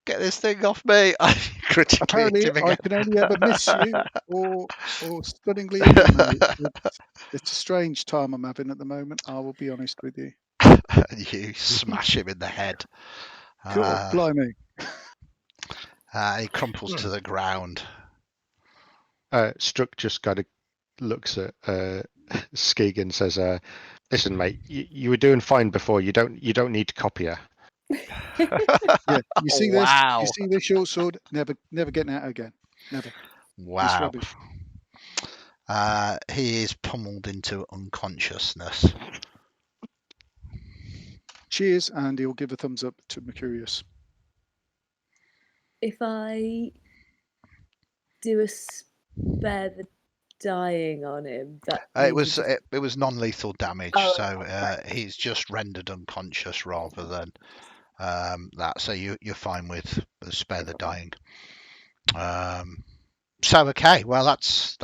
Get this thing off me. I critically hit Apparently, him I again. can only ever miss you or stunningly hit you, mate. It's a strange time I'm having at the moment. I will be honest with you. And you smash him in the head. Cool, blimey. He crumples to the ground. Struck just kind of looks at Skig and says, "Listen, mate, you were doing fine before. You don't need to copy her." Yeah, you see this? Wow. You see this short sword? Never getting out again. Never. It's Wow. rubbish. He is pummeled into unconsciousness. Cheers, and he'll give a thumbs up to Mercurius. If I do a spare the dying on him, that It means was it was non-lethal damage, Oh, so right. he's just rendered unconscious rather than that. So you're fine with spare the dying. So okay, well that's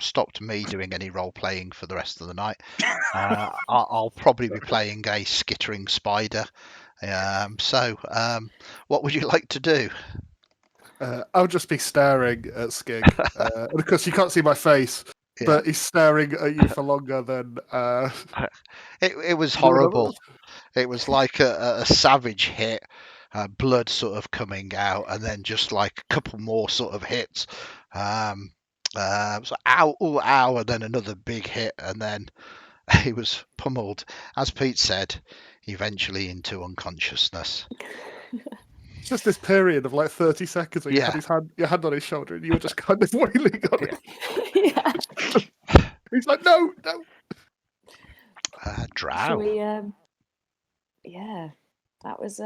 stopped me doing any role playing for the rest of the night. I'll probably be playing a skittering spider. What would you like to do? I'll just be staring at Skig. And of course, you can't see my face, Yeah. but he's staring at you for longer than. It was anyone horrible. else. It was like a savage hit, blood sort of coming out, and then just like a couple more sort of hits. So ow, ooh, ow, and then another big hit, and then he was pummeled. As Pete said, eventually into unconsciousness. It's just this period of like 30 seconds where you had your hand on his shoulder and you were just kind of wailing on it. Yeah. He's like, no. Shall Drow. we? Yeah, that was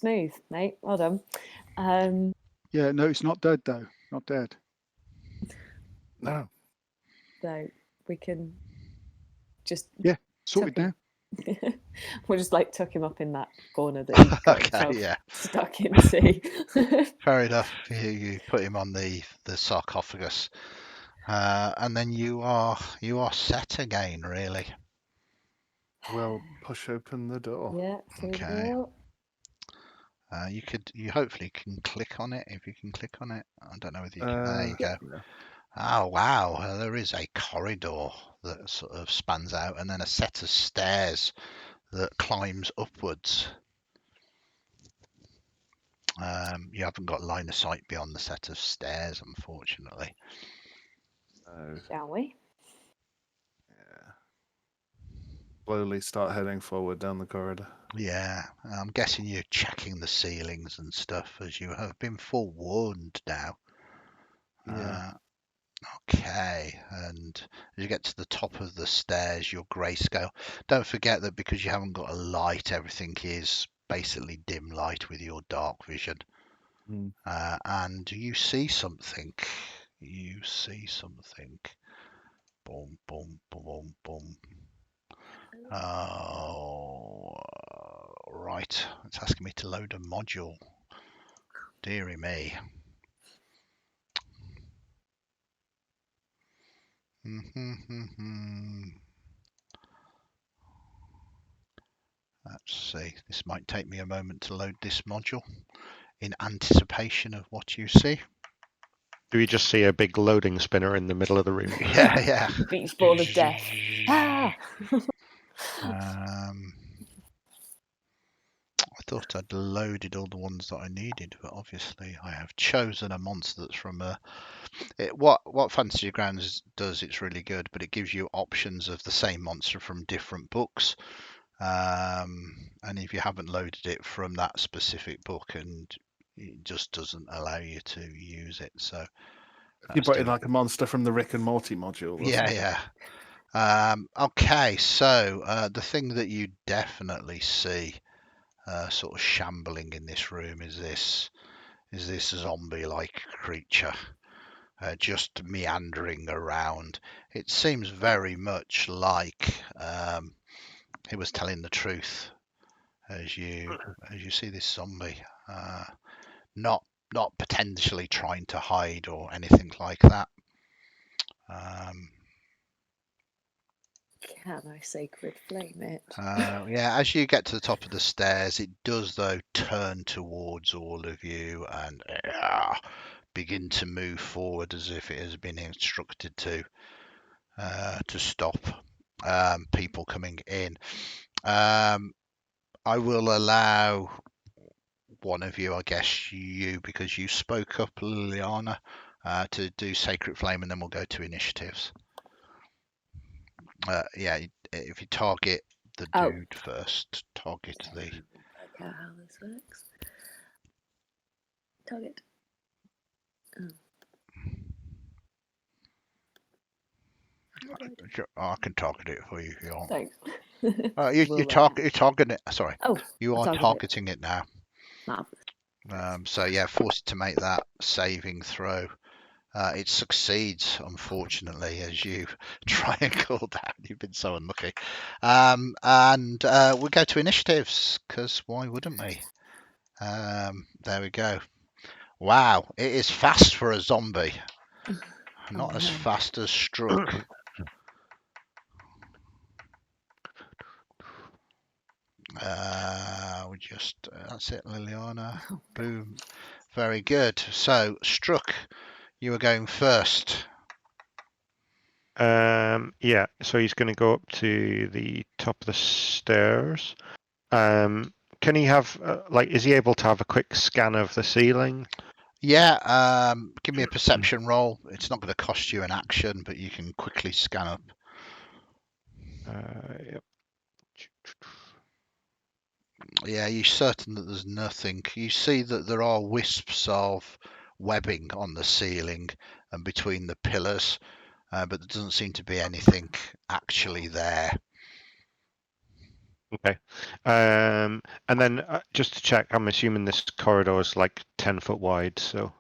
smooth, mate. Well done. Yeah, no, it's not dead though. Not dead. No. So we can just Sorted tuck now. him. We'll just like tuck him up in that corner that he got himself Okay, yeah, stuck into. fair enough. You put him on the sarcophagus, and then you are set again, really. We'll push open the door. Yeah. through the Okay. door. You hopefully can click on it. If you can click on it, I don't know whether you can. There you Yeah. go. Oh wow, there is a corridor that sort of spans out, and then a set of stairs that climbs upwards. You haven't got line of sight beyond the set of stairs, unfortunately. Shall we? Yeah. Slowly start heading forward down the corridor. Yeah, I'm guessing you're checking the ceilings and stuff as you have been forewarned now. Yeah. Okay, and as you get to the top of the stairs, your grayscale. Don't forget that because you haven't got a light, everything is basically dim light with your dark vision. And you see something. You see something. Boom, boom, boom, boom. Oh, right. It's asking me to load a module. Deary me. Let's see. This might take me a moment to load this module in anticipation of what you see. Do we just see a big loading spinner in the middle of the room? Yeah. Beach ball of death. Ah! I thought I'd loaded all the ones that I needed, but obviously I have chosen a monster that's from what Fantasy Grounds does. It's really good, but it gives you options of the same monster from different books. And if you haven't loaded it from that specific book, and it just doesn't allow you to use it. So You put in like a monster from the Rick and Morty module. Or something. Yeah. Okay, so the thing that you definitely see sort of shambling in this room is this zombie-like creature just meandering around. It seems very much like he was telling the truth as you see this zombie not potentially trying to hide or anything like that. Can I sacred flame it? Yeah, as you get to the top of the stairs, it does though turn towards all of you and begin to move forward as if it has been instructed to stop people coming in. I will allow one of you, I guess you, because you spoke up, Liliana, to do Sacred Flame, and then we'll go to initiatives. Yeah, if you target the Oh. dude first, target the... Work out how this works. Target. Oh. I can target it for you if you want. Thanks. You're targeting it. Sorry, Oh, you are targeting it now. Marvelous. So yeah, force it to make that saving throw. It succeeds, unfortunately, as you try and call down. You've been so unlucky. And we'll go to initiatives, because why wouldn't we? There we go. Wow, it is fast for a zombie. Not as fast as Struck. That's it, Liliana. Boom. Very good. So, Struck, you were going first. Yeah, so he's going to go up to the top of the stairs. Can he have, is he able to have a quick scan of the ceiling? Yeah, give me a perception roll. It's not going to cost you an action, but you can quickly scan up. Yep. Yeah, you're certain that there's nothing. You see that there are wisps of webbing on the ceiling and between the pillars, but there doesn't seem to be anything actually there. Okay. And then just to check, I'm assuming this corridor is like 10 foot wide, so...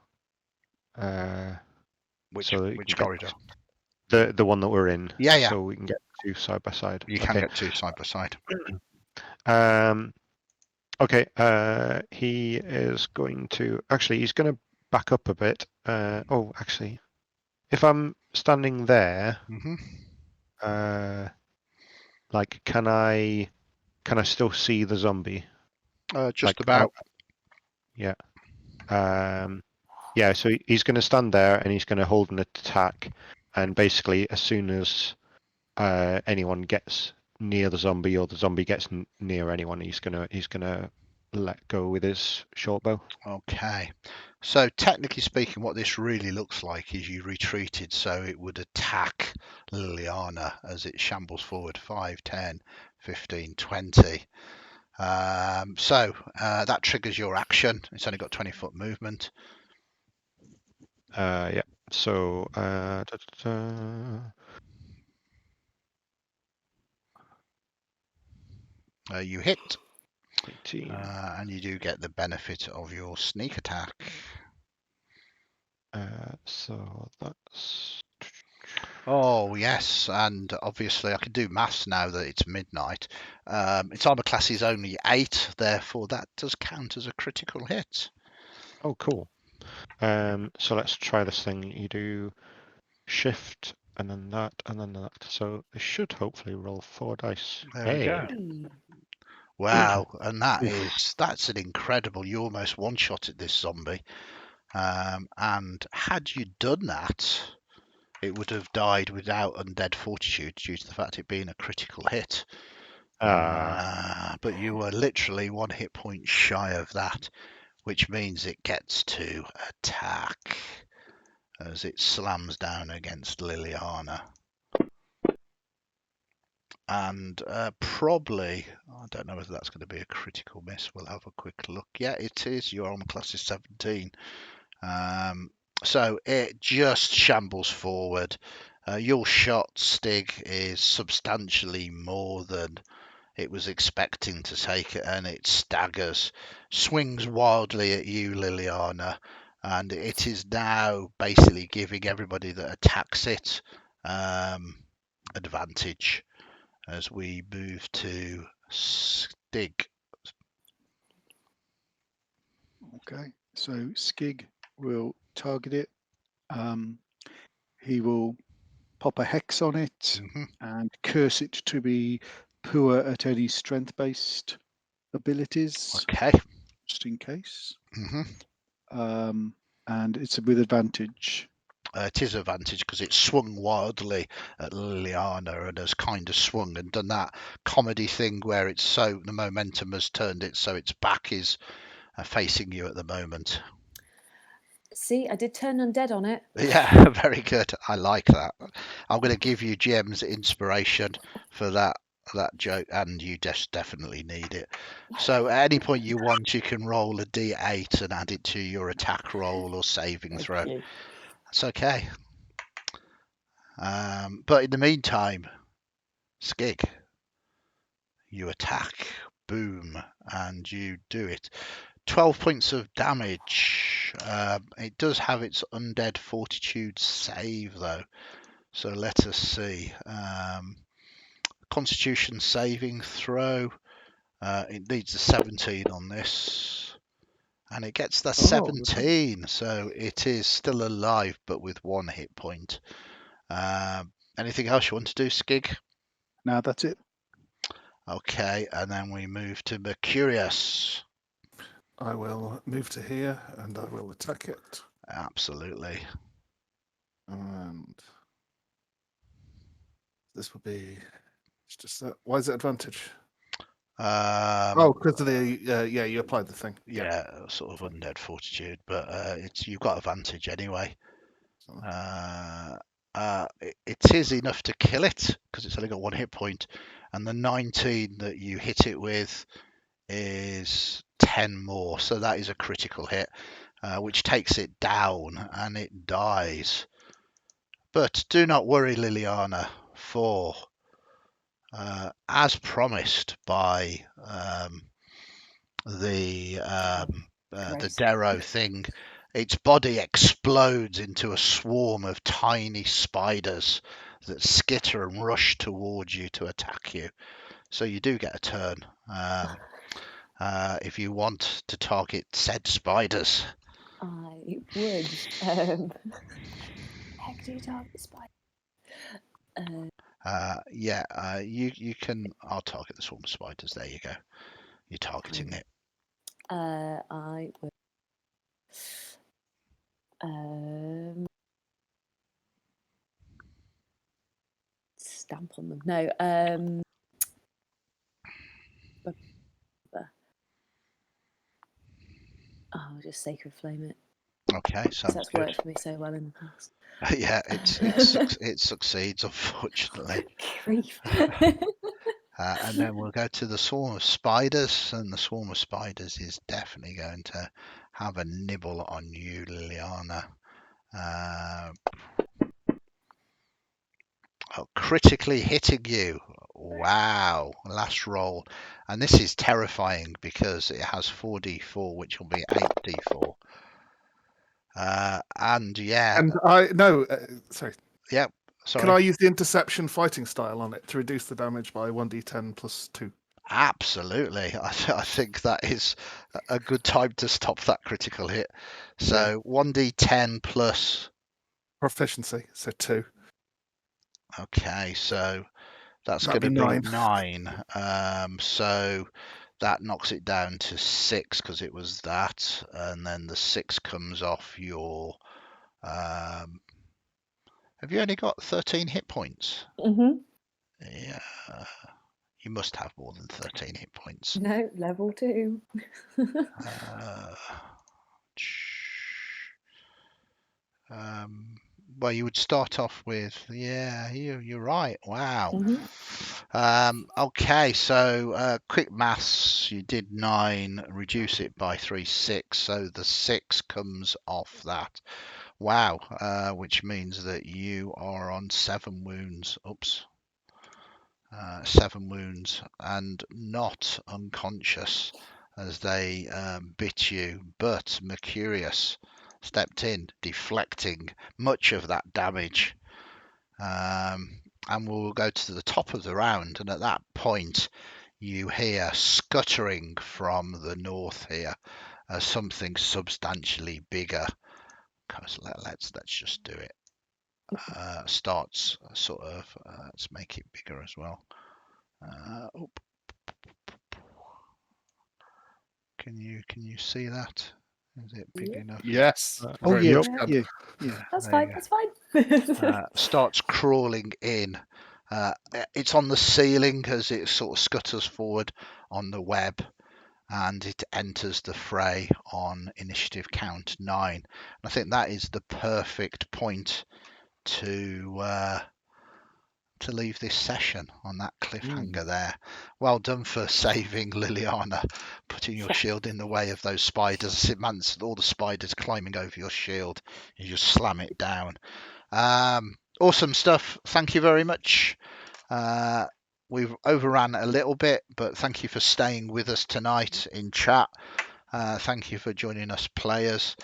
Which which corridor? The one that we're in. Yeah. So we can get two side by side. You can get two side by side. Okay. He is going to... Actually, he's going to back up a bit. Actually, if I'm standing there, can I still see the zombie? Just about. Yeah. Yeah, so he's going to stand there and he's going to hold an attack, and basically as soon as anyone gets near the zombie or the zombie gets near anyone, he's gonna let go with his short bow. Okay. So technically speaking, what this really looks like is you retreated so it would attack Liliana as it shambles forward 5, 10, 15, 20. So that triggers your action. It's only got 20-foot movement. Yeah. So You hit. 18. And you do get the benefit of your sneak attack. So that's... Oh, yes, and obviously I can do maths now that it's midnight. Its armor class is only 8, therefore that does count as a critical hit. Oh, cool. So let's try this thing. You do shift and then that and then that. So it should hopefully roll 4 dice. There we go. Wow, and that's an incredible. You almost one-shotted this zombie. And had you done that, it would have died without undead fortitude due to the fact it being a critical hit. But you were literally 1 hit point shy of that, which means it gets to attack as it slams down against Liliana. And probably, I don't know whether that's going to be a critical miss. We'll have a quick look. Yeah, it is. Your armor class is 17. So it just shambles forward. Your shot, Stig, is substantially more than it was expecting to take it, and it staggers, swings wildly at you, Liliana, and it is now basically giving everybody that attacks it advantage as we move to Stig. Okay. So Skig will target it. He will pop a hex on it and curse it to be poor at any strength-based abilities, Okay. just in case. hmm And it's with advantage. It is advantage because it swung wildly at Liliana and has kind of swung and done that comedy thing where it's so the momentum has turned it so its back is facing you at the moment. See, I did turn undead on it. Yeah, very good. I like that. I'm going to give you GM's inspiration for that joke, and you just definitely need it. So at any point you want, you can roll a d8 and add it to your attack roll or saving Thank throw. you. That's okay. But in the meantime, Skig, you attack, boom, and you do it. 12 points of damage. It does have its undead fortitude save though. So let us see. Constitution saving throw. It needs a 17 on this. And it gets the 17. So it is still alive, but with 1 hit point. Anything else you want to do, Skig? Now that's it. Okay, and then we move to Mercurius. I will move to here and I will attack it. Absolutely. And this will be just that. Why is it advantage? Because of the yeah, you applied the thing. Yeah, sort of undead fortitude, but you've got advantage anyway. It is enough to kill it because it's only got 1 hit point, and the 19 that you hit it with is 10 more, so that is a critical hit, which takes it down and it dies. But do not worry, Liliana, for as promised by the Darrow thing, its body explodes into a swarm of tiny spiders that skitter and rush towards you to attack you. So you do get a turn if you want to target said spiders. I would. Heck, do you target spider? You can. I'll target the swarm of spiders. There you go. You're targeting it. I would. Stamp on them. No. I'll just sacred flame it. Okay, sounds That's good. worked for me so well in the past. Yeah, it succeeds, unfortunately. Grief. And then we'll go to the swarm of spiders, and the swarm of spiders is definitely going to have a nibble on you, Liliana. Critically hitting you. Wow, last roll. And this is terrifying because it has 4d4, which will be 8d4. And yeah. And I no, sorry. Yep. Sorry. Can I use the interception fighting style on it to reduce the damage by 1d10 plus 2? Absolutely. I think that is a good time to stop that critical hit. So 1d10 plus proficiency, so 2. Okay, so that's going That'd to be be 9. So that knocks it down to 6 because it was that, and then the 6 comes off your. Have you only got 13 hit points? Yeah. You must have more than 13 hit points. No, level 2. Well, you would start off with, yeah, you're right. Wow. Okay, so quick maths, you did 9, reduce it by 3, 6, so the 6 comes off that. Wow, which means that you are on 7 wounds. Oops. 7 wounds and not unconscious as they bit you, but Mercurius stepped in, deflecting much of that damage. And we'll go to the top of the round, and at that point you hear scuttering from the north here, as something substantially bigger. Because let's just do it. Starts sort of. Let's make it bigger as well. Can you see that? Is it big Yeah. enough? Yes. Oh very yeah, much Yeah. can. yeah. That's There fine. you That's fine. Starts crawling in. It's on the ceiling as it sort of scutters forward on the web, and it enters the fray on initiative count 9. And I think that is the perfect point to leave this session on that cliffhanger there. Well done for saving Liliana, putting your Yeah. shield in the way of those spiders. It meant all the spiders climbing over your shield. You just slam it down. Awesome stuff. Thank you very much. We've overran a little bit, but thank you for staying with us tonight in chat. Thank you for joining us, players.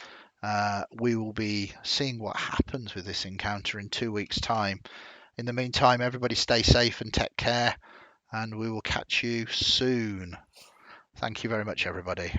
We will be seeing what happens with this encounter in 2 weeks' time. In the meantime, everybody stay safe and take care, and we will catch you soon. Thank you very much, everybody.